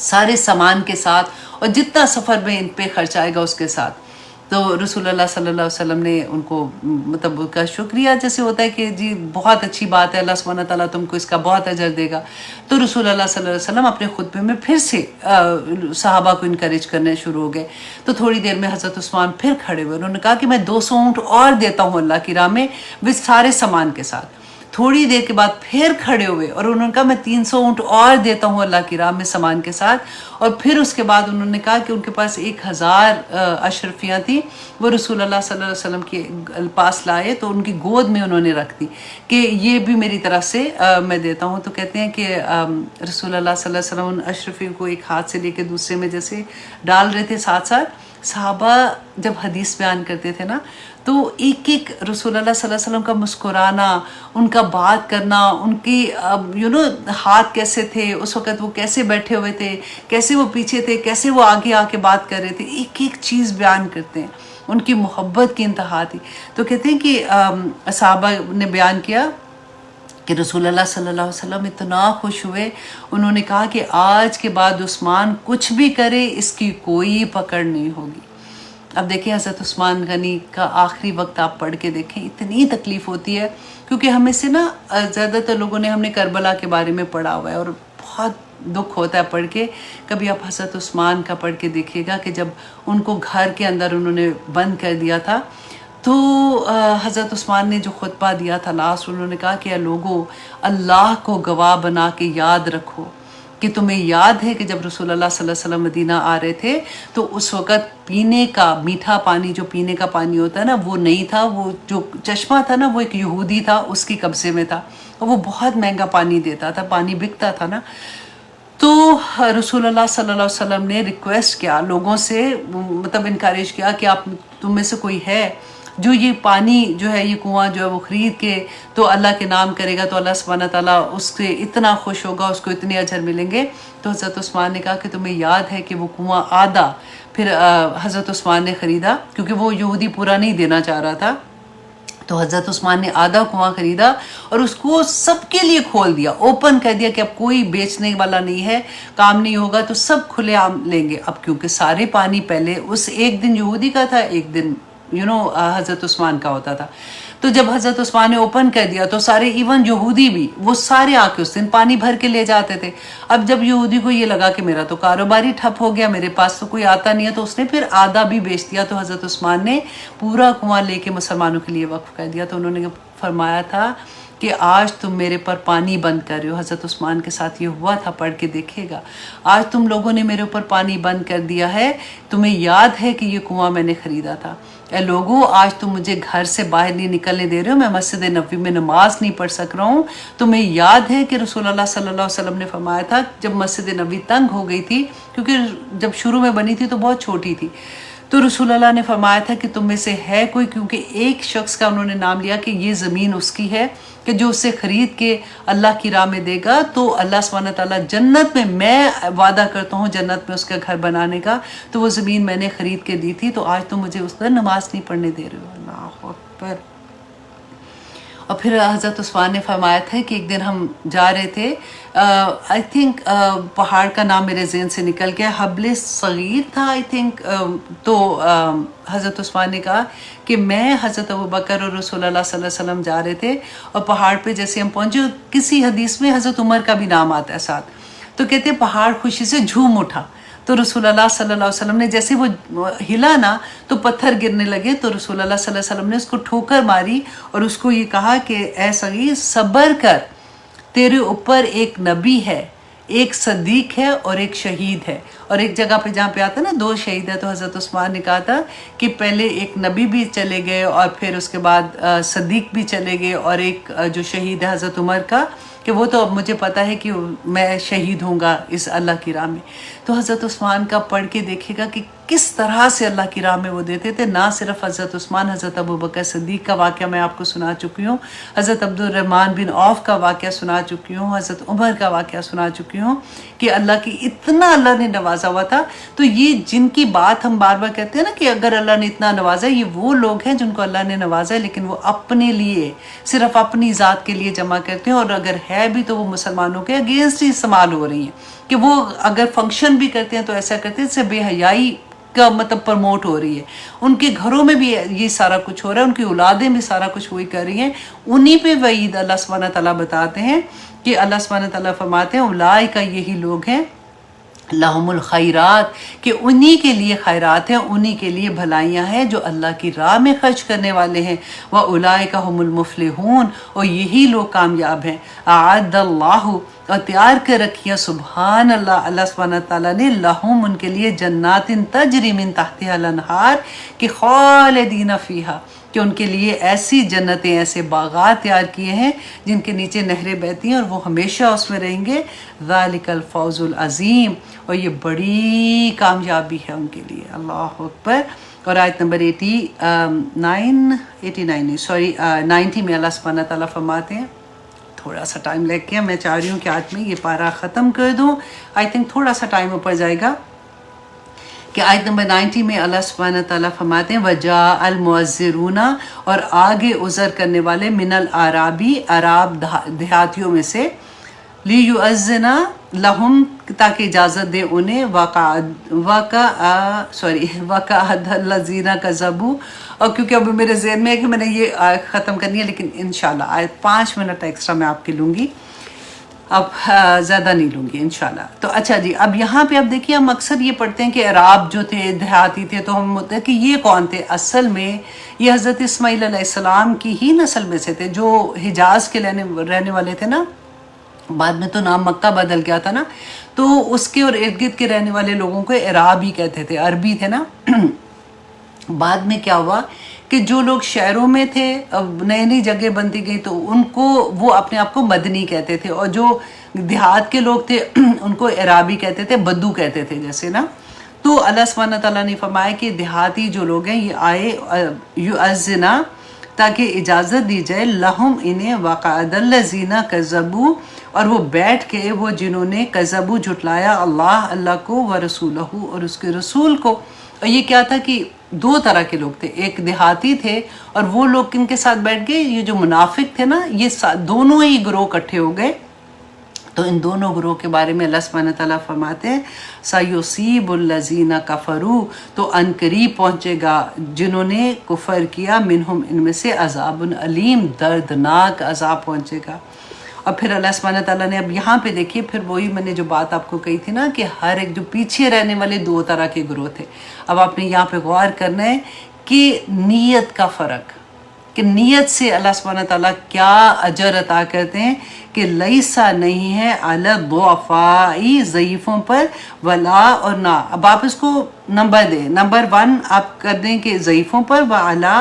[SPEAKER 2] سارے سامان کے ساتھ، اور جتنا سفر میں ان پہ خرچ آئے گا اس کے ساتھ۔ تو رسول اللہ صلی اللہ علیہ وسلم نے ان کو مطلب کا شکریہ جیسے ہوتا ہے کہ جی بہت اچھی بات ہے، اللہ سبحانہ تعالیٰ تم کو اس کا بہت اجر دے گا۔ تو رسول اللہ صلی اللہ علیہ وسلم اپنے خطبے میں پھر سے صحابہ کو انکریج کرنے شروع ہو گئے۔ تو تھوڑی دیر میں حضرت عثمان پھر کھڑے ہوئے، انہوں نے کہا کہ میں 200 اونٹ اور دیتا ہوں اللہ کی راہ میں وہ سارے سامان کے ساتھ۔ تھوڑی دیر کے بعد پھر کھڑے ہوئے اور انہوں نے کہا میں 300 اونٹ اور دیتا ہوں اللہ کی راہ میں سامان کے ساتھ۔ اور پھر اس کے بعد انہوں نے کہا کہ ان کے پاس 1000 اشرفیاں تھیں، وہ رسول اللہ صلی اللہ علیہ وسلم کے پاس لائے تو ان کی گود میں انہوں نے رکھ دی کہ یہ بھی میری طرف سے میں دیتا ہوں۔ تو کہتے ہیں کہ رسول اللہ صلی اللہ علیہ وسلم ان اشرفیوں کو ایک ہاتھ سے لے کے دوسرے میں جیسے ڈال رہے تھے ساتھ ساتھ۔ صحابہ جب حدیث بیان کرتے تھے نا تو ایک ایک رسول اللہ صلی اللہ علیہ وسلم کا مسکرانا، ان کا بات کرنا، ان کی ہاتھ کیسے تھے اس وقت، وہ کیسے بیٹھے ہوئے تھے، کیسے وہ پیچھے تھے، کیسے وہ آگے آ کے بات کر رہے تھے، ایک ایک چیز بیان کرتے ہیں، ان کی محبت کی انتہا تھی۔ تو کہتے ہیں کہ صحابہ نے بیان کیا کہ رسول اللہ صلی اللہ علیہ وسلم اتنا خوش ہوئے، انہوں نے کہا کہ آج کے بعد عثمان کچھ بھی کرے اس کی کوئی پکڑ نہیں ہوگی۔ اب دیکھیں حضرت عثمان غنی کا آخری وقت آپ پڑھ کے دیکھیں، اتنی تکلیف ہوتی ہے کیونکہ ہمیں سے نا زیادہ تر لوگوں نے ہم نے کربلا کے بارے میں پڑھا ہوا ہے اور بہت دکھ ہوتا ہے پڑھ کے۔ کبھی آپ حضرت عثمان کا پڑھ کے دیکھیے گا کہ جب ان کو گھر کے اندر انہوں نے بند کر دیا تھا تو حضرت عثمان نے جو خطبہ دیا تھا لاسٹ، انہوں نے کہا کہ اے لوگو اللہ کو گواہ بنا کے یاد رکھو کہ تمہیں یاد ہے کہ جب رسول اللہ صلی اللہ علیہ وسلم مدینہ آ رہے تھے تو اس وقت پینے کا میٹھا پانی، جو پینے کا پانی ہوتا ہے نا وہ نہیں تھا، وہ جو چشمہ تھا نا وہ ایک یہودی تھا اس کی قبضے میں تھا اور وہ بہت مہنگا پانی دیتا تھا، پانی بکتا تھا نا۔ تو رسول اللہ صلی اللہ علیہ وسلم نے ریکویسٹ کیا لوگوں سے، مطلب انکریج کیا کہ آپ تم میں سے کوئی ہے جو یہ پانی جو ہے، یہ کنواں جو ہے وہ خرید کے تو اللہ کے نام کرے گا تو اللہ سبحانہ تعالیٰ اس سے اتنا خوش ہوگا، اس کو اتنے اجر ملیں گے۔ تو حضرت عثمان نے کہا کہ تمہیں یاد ہے کہ وہ کنواں آدھا پھر حضرت عثمان نے خریدا کیونکہ وہ یہودی پورا نہیں دینا چاہ رہا تھا، تو حضرت عثمان نے آدھا کنواں خریدا اور اس کو سب کے لیے کھول دیا، اوپن کر دیا کہ اب کوئی بیچنے والا نہیں ہے، کام نہیں ہوگا تو سب کھلے عام لیں گے۔ اب کیونکہ سارے پانی پہلے اس ایک دن یہودی کا تھا، ایک دن حضرت عثمان کا ہوتا تھا، تو جب حضرت عثمان نے اوپن کر دیا تو سارے ایون یہودی بھی وہ سارے آ کے اس دن پانی بھر کے لے جاتے تھے۔ اب جب یہودی کو یہ لگا کہ میرا تو کاروبار ہی ٹھپ ہو گیا، میرے پاس تو کوئی آتا نہیں ہے، تو اس نے پھر آدھا بھی بیچ دیا، تو حضرت عثمان نے پورا کنواں لے کے مسلمانوں کے لیے وقف کر دیا۔ تو انہوں نے فرمایا تھا کہ آج تم میرے پر پانی بند کر رہے ہو، حضرت عثمان کے ساتھ یہ ہوا تھا، پڑھ کے دیکھے گا، آج تم لوگوں نے میرے اوپر پانی بند کر دیا ہے، تمہیں یاد ہے کہ یہ کنواں میں نے خریدا تھا، اے لوگو آج تم مجھے گھر سے باہر نہیں نکلنے دے رہے ہو، میں مسجد نبوی میں نماز نہیں پڑھ سک رہا ہوں، تمہیں یاد ہے کہ رسول اللہ صلی اللہ علیہ وسلم نے فرمایا تھا جب مسجد نبوی تنگ ہو گئی تھی، کیونکہ جب شروع میں بنی تھی تو بہت چھوٹی تھی، تو رسول اللہ نے فرمایا تھا کہ تم میں سے ہے کوئی، کیونکہ ایک شخص کا انہوں نے نام لیا کہ یہ زمین اس کی ہے، کہ جو اسے خرید کے اللہ کی راہ میں دے گا تو اللہ سبحانہ تعالیٰ جنت میں وعدہ کرتا ہوں جنت میں اس کا گھر بنانے کا، تو وہ زمین میں نے خرید کے دی تھی، تو آج تم مجھے اس پر نماز نہیں پڑھنے دے رہے ہو۔ اللہ اکبر۔ اور پھر حضرت عثمان نے فرمایا تھا کہ ایک دن ہم جا رہے تھے، آئی تھنک پہاڑ کا نام میرے ذہن سے نکل گیا، حبل صغیر تھا آئی تھنک، تو حضرت عثمان نے کہا کہ میں، حضرت ابوبکر اور رسول اللہ صلی اللہ علیہ وسلم جا رہے تھے، اور پہاڑ پہ جیسے ہم پہنچے، کسی حدیث میں حضرت عمر کا بھی نام آتا ہے ساتھ، تو کہتے ہیں پہاڑ خوشی سے جھوم اٹھا، تو رسول اللہ صلی اللہ علیہ وسلم نے جیسے وہ ہلا نا تو پتھر گرنے لگے، تو رسول اللہ صلی اللہ علیہ وسلم نے اس کو ٹھوکر ماری اور اس کو یہ کہا کہ اے صغیر صبر کر، تیرے اوپر ایک نبی ہے، ایک صدیق ہے اور ایک شہید ہے. اور ایک جگہ پہ جہاں پہ آتا ہے نا 2 شہید ہے، تو حضرت عثمان نے کہا تھا کہ پہلے ایک نبی بھی چلے گئے اور پھر اس کے بعد صدیق بھی چلے گئے، اور ایک جو شہید ہے حضرت عمر کا، کہ وہ تو اب مجھے پتا ہے کہ میں شہید ہوں گا اس اللہ کی راہ میں. تو حضرت عثمان کا پڑھ کے دیکھے گا کہ کس طرح سے اللہ کی راہ میں وہ دیتے تھے. نہ صرف حضرت عثمان، حضرت ابوبکر صدیق کا واقعہ میں آپ کو سنا چکی ہوں، حضرت عبد الرحمن بن عوف کا واقعہ سنا چکی ہوں، حضرت عمر کا واقعہ سنا چکی ہوں، کہ اللہ کی اتنا اللہ نے نوازا ہوا تھا. تو یہ جن کی بات ہم بار بار کہتے ہیں نا کہ اگر اللہ نے اتنا نوازا، یہ وہ لوگ ہیں جن کو اللہ نے نوازا ہے، لیکن وہ اپنے لیے، صرف اپنی ذات کے لیے جمع کرتے ہیں، اور اگر ہے بھی تو وہ مسلمانوں کے اگینسٹ ہی استعمال ہو رہی ہیں، کہ وہ اگر فنکشن بھی کرتے ہیں تو ایسا کرتے ہیں جس سے بے حیائی کا مطلب پروموٹ ہو رہی ہے. ان کے گھروں میں بھی یہ سارا کچھ ہو رہا ہے، ان کی اولادیں بھی سارا کچھ وہی کر رہی ہیں. انہی پہ وعید اللہ سبحانہ تعالیٰ بتاتے ہیں کہ اللہ سبحانہ تعالیٰ فرماتے ہیں اولئک، یہی لوگ ہیں، لہم الخیرات، کہ انہی کے لیے خیرات ہیں، انہی کے لیے بھلائیاں ہیں جو اللہ کی راہ میں خرچ کرنے والے ہیں. وَأُولَئِكَ هُمُ الْمُفْلِحُونَ، اور یہی لوگ کامیاب ہیں. اعد اللہ، اور تیار کر رکھیا سبحان اللہ، اللہ سبحانہ تعالیٰ نے، لہم، ان کے لیے، جنات تجری من تحتها الانہار، کہ خالدین فیہا، کہ ان کے لیے ایسی جنتیں، ایسے باغات تیار کیے ہیں جن کے نیچے نہریں بہتی ہیں اور وہ ہمیشہ اس میں رہیں گے. ذالک الفوز العظیم، اور یہ بڑی کامیابی ہے ان کے لیے. اللہ اکبر. اور آیت نمبر 90 میں اللہ سبحانہ تعالیٰ فرماتے ہیں، تھوڑا سا ٹائم لگ گیا، میں چاہ رہی ہوں کہ آج میں یہ پارہ ختم کر دوں، آئی تھنک تھوڑا سا ٹائم اوپر جائے گا، کہ آیت نمبر 90 میں اللہ سبحانہ تعالیٰ فرماتے ہیں وَجَاءَ الْمُعَذِّرُونَ، اور آگے عذر کرنے والے، من الْأَعْرَابِ، عراب دیہاتیوں میں سے، لِيُؤَذِّنَ لَهُمْ، تاکہ اجازت دے انہیں، وَقَعَدَ الَّذِينَ كَذَبُوا، اور کیونکہ اب میرے ذہن میں ہے کہ میں نے یہ ختم کرنی ہے، لیکن انشاءاللہ آیت 5 منٹ ایکسٹرا میں آپ کی لوں گی، اب زیادہ نہیں لوں گی انشاءاللہ. تو اچھا جی، اب یہاں پہ اب دیکھیے، ہم اکثر یہ پڑھتے ہیں کہ عراب جو تھے، دیہاتی تھے، تو ہم ہوتے ہیں کہ یہ کون تھے. اصل میں یہ حضرت اسماعیل علیہ السلام کی ہی نسل میں سے تھے، جو حجاز کے رہنے والے تھے نا. بعد میں تو نام مکہ بدل گیا تھا نا، تو اس کے اور ارد گرد کے رہنے والے لوگوں کو عراب ہی کہتے تھے، عربی تھے نا. بعد میں کیا ہوا کہ جو لوگ شہروں میں تھے، اب نئی نئی جگہ بنتی گئی، تو ان کو وہ اپنے آپ کو مدنی کہتے تھے، اور جو دیہات کے لوگ تھے ان کو عرابی کہتے تھے، بدو کہتے تھے جیسے نا. تو اللہ سبحانہ تعالیٰ نے فرمایا کہ دیہاتی جو لوگ ہیں یہ آئے یؤذنا، تاکہ اجازت دی جائے، لہم، انہیں، وقعد الذین کذبوا، اور وہ بیٹھ کے، وہ جنہوں نے کذبوا، جھٹلایا، اللہ کو، ورسولہ، اور اس کے رسول کو. اور یہ کیا تھا کہ 2 طرح کے لوگ تھے، ایک دیہاتی تھے، اور وہ لوگ کن کے ساتھ بیٹھ گئے، یہ جو منافق تھے نا، یہ دونوں ہی گروہ اکٹھے ہو گئے. تو ان دونوں گروہ کے بارے میں اللہ سبحانہ تعالیٰ فرماتے ہیں سَيُصِيبُ الَّذِينَ كَفَرُوا، تو ان قریب پہنچے گا جنہوں نے کفر کیا، منہم، ان میں سے، عذاب علیم، دردناک عذاب پہنچے گا. اور پھر اللہ سبحانہ تعالیٰ نے اب یہاں پہ دیکھیے، پھر وہی میں نے جو بات آپ کو کہی تھی نا کہ ہر ایک جو پیچھے رہنے والے 2 طرح کے گروہ تھے. اب آپ نے یہاں پہ غور کرنا ہے کہ نیت کا فرق، کہ نیت سے اللہ سبحانہ تعالیٰ کیا اجر عطا کرتے ہیں، کہ لیسا، نہیں ہے، علی الضعفاء، ضعیفوں پر، ولا، اور نہ. اب آپ اس کو نمبر دیں، نمبر 1 آپ کر دیں کہ ضعیفوں پر، ولا،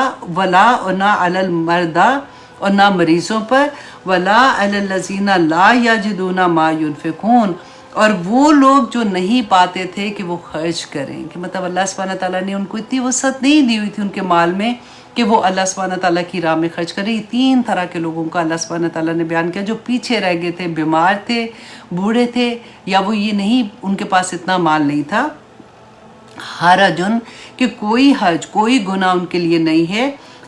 [SPEAKER 2] اور نہ، علی المرضى، اور نہ مریضوں پر، ولا علی الذین لا یجدون ما ينفقون، اور وہ لوگ جو نہیں پاتے تھے کہ وہ خرچ کریں، کہ مطلب اللہ سبحانہ تعالیٰ نے ان کو اتنی وسعت نہیں دی ہوئی تھی ان کے مال میں کہ وہ اللہ سبحانہ تعالیٰ کی راہ میں خرچ کریں. 3 طرح کے لوگوں کا اللہ سبحانہ تعالیٰ نے بیان کیا، جو پیچھے رہ گئے تھے، بیمار تھے، بوڑھے تھے، یا وہ یہ نہیں، ان کے پاس اتنا مال نہیں تھا. حرجن، کہ کوئی حرج، کوئی گناہ ان کے لیے نہیں ہے،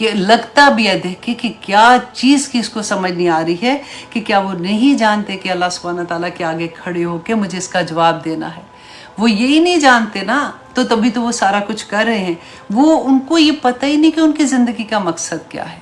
[SPEAKER 2] کہ لگتا بھی ہے دیکھ کے کہ کیا چیز کی اس کو سمجھ نہیں آ رہی ہے کہ کیا وہ نہیں جانتے کہ اللہ سبحانہ تعالیٰ کے آگے کھڑے ہو کے مجھے اس کا جواب دینا ہے. وہ یہی نہیں جانتے نا، تو تبھی تو وہ سارا کچھ کر رہے ہیں. وہ ان کو یہ پتہ ہی نہیں کہ ان کی زندگی کا مقصد کیا ہے.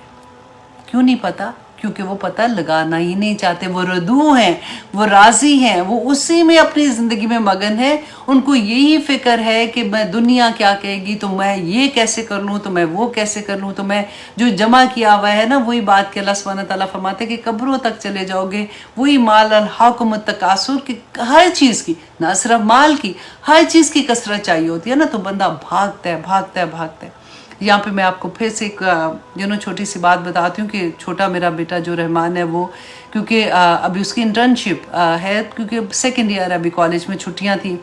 [SPEAKER 2] کیوں نہیں پتا؟ کیونکہ وہ پتہ لگانا ہی نہیں چاہتے. وہ ردو ہیں، وہ راضی ہیں، وہ اسی میں اپنی زندگی میں مگن ہے. ان کو یہی فکر ہے کہ میں دنیا کیا کہے گی، تو میں یہ کیسے کر لوں، تو میں وہ کیسے کر لوں، تو میں جو جمع کیا ہوا ہے نا، وہی بات کہ اللہ سبحانہ تعالیٰ فرماتے ہیں کہ قبروں تک چلے جاؤ گے. وہی مال الحاکم التکاثر کی ہر چیز کی، نہ صرف مال کی، ہر چیز کی کثرت چاہیے ہوتی ہے نا، تو بندہ بھاگتا ہے بھاگتا ہے بھاگتا ہے. یہاں پہ میں آپ کو پھر سے ایک چھوٹی سی بات بتاتی ہوں کہ چھوٹا میرا بیٹا جو رحمان ہے، وہ کیونکہ ابھی اس کی انٹرنشپ ہے، کیونکہ سیکنڈ ایئر ابھی کالج میں چھٹیاں تھیں.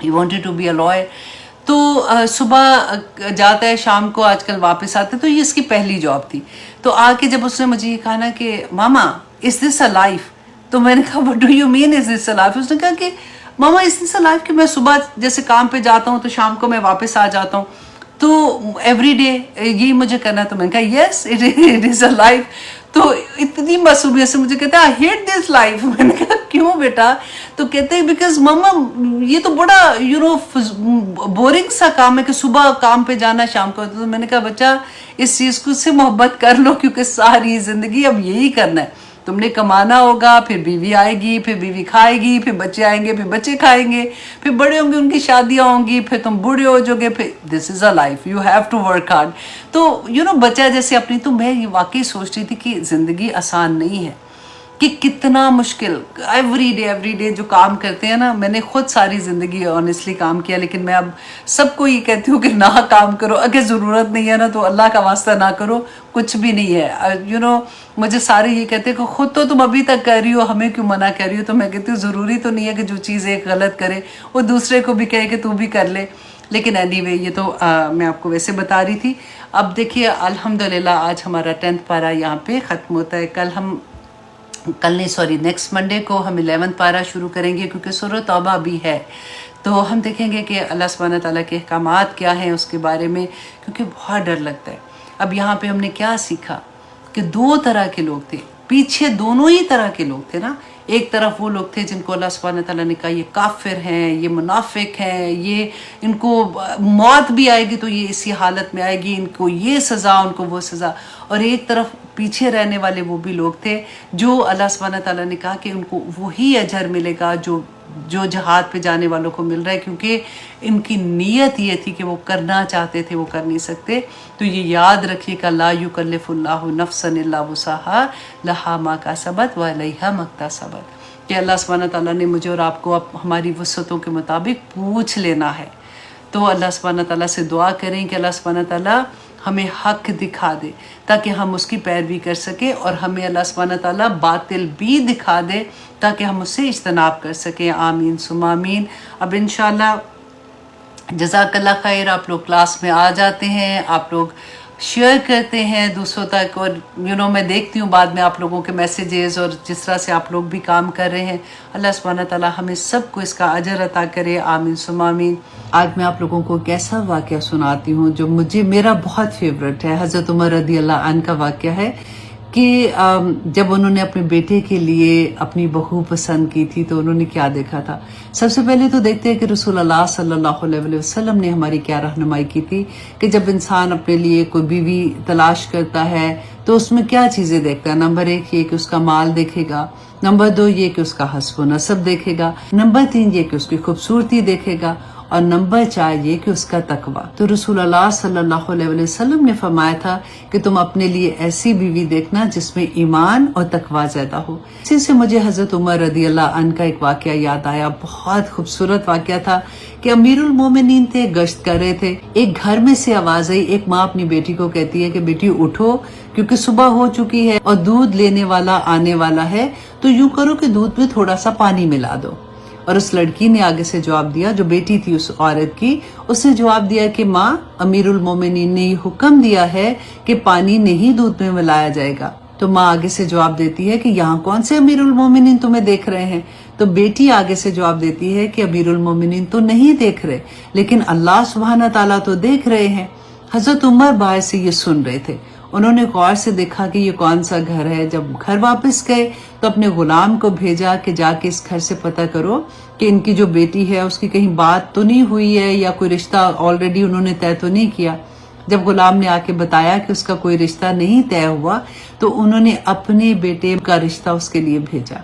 [SPEAKER 2] He wanted to be a lawyer. تو صبح جاتا ہے، شام کو آج کل واپس آتا ہے. تو یہ اس کی پہلی جاب تھی. تو آ کے جب اس نے مجھے یہ کہا نا کہ ماما از دس اے لائف، تو میں نے کہا what do you mean is this a life? اس نے کہا کہ ماما از دس اے لائف کہ میں صبح جیسے کام پہ جاتا ہوں تو شام کو میں واپس آ جاتا ہوں، تو ایوری ڈے یہی مجھے کرنا ہے. تو میں نے کہا yes it is a life. تو اتنی معصومیت سے مجھے کہتا ہے آئی ہیٹ دس لائف. میں نے کہا کیوں بیٹا؟ تو کہتے ہیں بیکاز ماما یہ تو بڑا بورنگ سا کام ہے کہ صبح کام پہ جانا شام کو. تو میں نے کہا بچہ اس چیز کو سے محبت کر لو، کیونکہ ساری زندگی اب یہی کرنا ہے. تم نے کمانا ہوگا، پھر بیوی آئے گی، پھر بیوی کھائے گی، پھر بچے آئیں گے، پھر بچے کھائیں گے، پھر بڑے ہوں گے، ان کی شادیاں ہوں گی، پھر تم بوڑھے ہو جاؤ گے. پھر this is a life, you have to work hard. تو بچہ جیسے اپنی، تو میں یہ واقعی سوچ رہی تھی کہ زندگی آسان نہیں ہے، کہ کتنا مشکل ایوری ڈے جو کام کرتے ہیں نا. میں نے خود ساری زندگی آنیسٹلی کام کیا، لیکن میں اب سب کو یہ کہتی ہوں کہ نہ کام کرو. اگر ضرورت نہیں ہے نا تو اللہ کا واسطہ نہ کرو، کچھ بھی نہیں ہے. مجھے سارے یہ کہتے ہیں کہ خود تو تم ابھی تک کر رہی ہو، ہمیں کیوں منع کر رہی ہو؟ تو میں کہتی ہوں ضروری تو نہیں ہے کہ جو چیز ایک غلط کرے وہ دوسرے کو بھی کہے کہ تو بھی کر لے. لیکن اینی وے یہ تو میں آپ کو ویسے بتا رہی تھی. اب دیکھیے الحمدللہ آج ہمارا 10th پارہ یہاں پہ ختم ہوتا ہے. نیکسٹ منڈے کو ہم 11th پارہ شروع کریں گے، کیونکہ سورۃ توبہ بھی ہے. تو ہم دیکھیں گے کہ اللہ سبحانہ تعالیٰ کے احکامات کیا ہیں اس کے بارے میں، کیونکہ بہت ڈر لگتا ہے. اب یہاں پہ ہم نے کیا سیکھا کہ دو طرح کے لوگ تھے، پیچھے دونوں ہی طرح کے لوگ تھے نا. ایک طرف وہ لوگ تھے جن کو اللہ سبحانہ تعالیٰ نے کہا یہ کافر ہیں، یہ منافق ہیں، یہ ان کو موت بھی آئے گی تو یہ اسی حالت میں آئے گی، ان کو یہ سزا، ان کو وہ سزا. اور ایک طرف پیچھے رہنے والے وہ بھی لوگ تھے جو اللہ سبحانہ تعالیٰ نے کہا کہ ان کو وہی اجر ملے گا جو جہاد پہ جانے والوں کو مل رہا ہے، کیونکہ ان کی نیت یہ تھی کہ وہ کرنا چاہتے تھے، وہ کر نہیں سکتے. تو یہ یاد رکھیے کہ لا یکلف اللہ نفسا الا وسعها لها ما کسبت وعلیہا ما اکتسبت، کہ اللہ سبحانہ تعالیٰ نے مجھے اور آپ کو اب ہماری وسعتوں کے مطابق پوچھ لینا ہے. تو اللہ سبحانہ تعالیٰ سے دعا کریں کہ اللہ سبحانہ تعالیٰ ہمیں حق دکھا دے تاکہ ہم اس کی پیروی کر سکیں، اور ہمیں اللہ سبحانہ تعالیٰ باطل بھی دکھا دے تاکہ ہم اس سے اجتناب کر سکیں. آمین ثم آمین. اب انشاءاللہ جزاک اللہ خیر. آپ لوگ کلاس میں آ جاتے ہیں، آپ لوگ شیئر کرتے ہیں دوسروں تک، اور میں دیکھتی ہوں بعد میں آپ لوگوں کے میسیجز اور جس طرح سے آپ لوگ بھی کام کر رہے ہیں. اللہ سبحانہ تعالیٰ ہمیں سب کو اس کا اجر عطا کرے. آمین ثم آمین. آج میں آپ لوگوں کو ایک ایسا واقعہ سناتی ہوں جو میرا بہت فیوریٹ ہے. حضرت عمر رضی اللہ عنہ کا واقعہ ہے کہ جب انہوں نے اپنے بیٹے کے لیے اپنی بہو پسند کی تھی تو انہوں نے کیا دیکھا تھا. سب سے پہلے تو دیکھتے ہیں کہ رسول اللہ صلی اللہ علیہ وسلم نے ہماری کیا رہنمائی کی تھی کہ جب انسان اپنے لیے کوئی بیوی تلاش کرتا ہے تو اس میں کیا چیزیں دیکھتا ہے. نمبر 1 یہ کہ اس کا مال دیکھے گا، نمبر 2 یہ کہ اس کا حسب و نسب دیکھے گا، نمبر 3 یہ کہ اس کی خوبصورتی دیکھے گا، اور نمبر 4 یہ کہ اس کا تقوی. تو رسول اللہ صلی اللہ علیہ وسلم نے فرمایا تھا کہ تم اپنے لیے ایسی بیوی دیکھنا جس میں ایمان اور تقوی زیادہ ہو. اسی سے مجھے حضرت عمر رضی اللہ عنہ کا ایک واقعہ یاد آیا. بہت خوبصورت واقعہ تھا کہ امیر المومنین تھے، گشت کر رہے تھے. ایک گھر میں سے آواز آئی. ایک ماں اپنی بیٹی کو کہتی ہے کہ بیٹی اٹھو کیونکہ صبح ہو چکی ہے اور دودھ لینے والا آنے والا ہے، تو یوں کرو کہ دودھ میں تھوڑا سا پانی ملا دو. اور اس لڑکی نے آگے سے جواب دیا، جو بیٹی تھی اس عورت کی، اس نے جواب دیا کہ ماں، امیر المومنین نے یہ حکم دیا ہے کہ پانی نہیں دودھ میں ملایا جائے گا. تو ماں آگے سے جواب دیتی ہے کہ یہاں کون سے امیر المومنین تمہیں دیکھ رہے ہیں. تو بیٹی آگے سے جواب دیتی ہے کہ امیر المومنین تو نہیں دیکھ رہے، لیکن اللہ سبحانہ تعالیٰ تو دیکھ رہے ہیں. حضرت عمر باہر سے یہ سن رہے تھے. انہوں نے غور سے دیکھا کہ یہ کون سا گھر ہے. جب گھر واپس گئے تو اپنے غلام کو بھیجا کہ جا کے اس گھر سے پتہ کرو کہ ان کی جو بیٹی ہے اس کی کہیں بات تو نہیں ہوئی ہے یا کوئی رشتہ آلریڈی انہوں نے طے تو نہیں کیا. جب غلام نے آ کے بتایا کہ اس کا کوئی رشتہ نہیں طے ہوا تو انہوں نے اپنے بیٹے کا رشتہ اس کے لیے بھیجا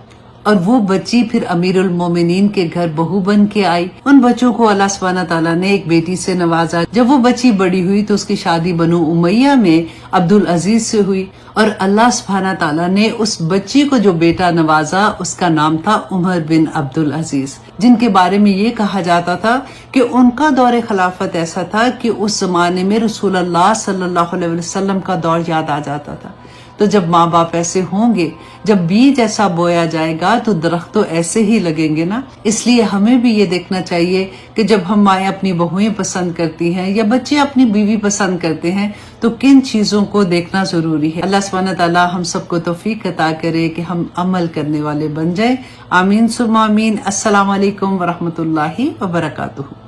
[SPEAKER 2] اور وہ بچی پھر امیر المومنین کے گھر بہو بن کے آئی. ان بچوں کو اللہ سبحانہ تعالیٰ نے ایک بیٹی سے نوازا. جب وہ بچی بڑی ہوئی تو اس کی شادی بنو امیہ میں عبدالعزیز سے ہوئی اور اللہ سبحانہ تعالیٰ نے اس بچی کو جو بیٹا نوازا اس کا نام تھا عمر بن عبدالعزیز، جن کے بارے میں یہ کہا جاتا تھا کہ ان کا دور خلافت ایسا تھا کہ اس زمانے میں رسول اللہ صلی اللہ علیہ وسلم کا دور یاد آ جاتا تھا. تو جب ماں باپ ایسے ہوں گے، جب بیج ایسا بویا جائے گا تو درخت تو ایسے ہی لگیں گے نا. اس لیے ہمیں بھی یہ دیکھنا چاہیے کہ جب ہم مائیں اپنی بہویں پسند کرتی ہیں یا بچے اپنی بیوی پسند کرتے ہیں تو کن چیزوں کو دیکھنا ضروری ہے. اللہ سبحانہ تعالیٰ ہم سب کو توفیق عطا کرے کہ ہم عمل کرنے والے بن جائیں. آمین ثم آمین. السلام علیکم ورحمۃ اللہ وبرکاتہ.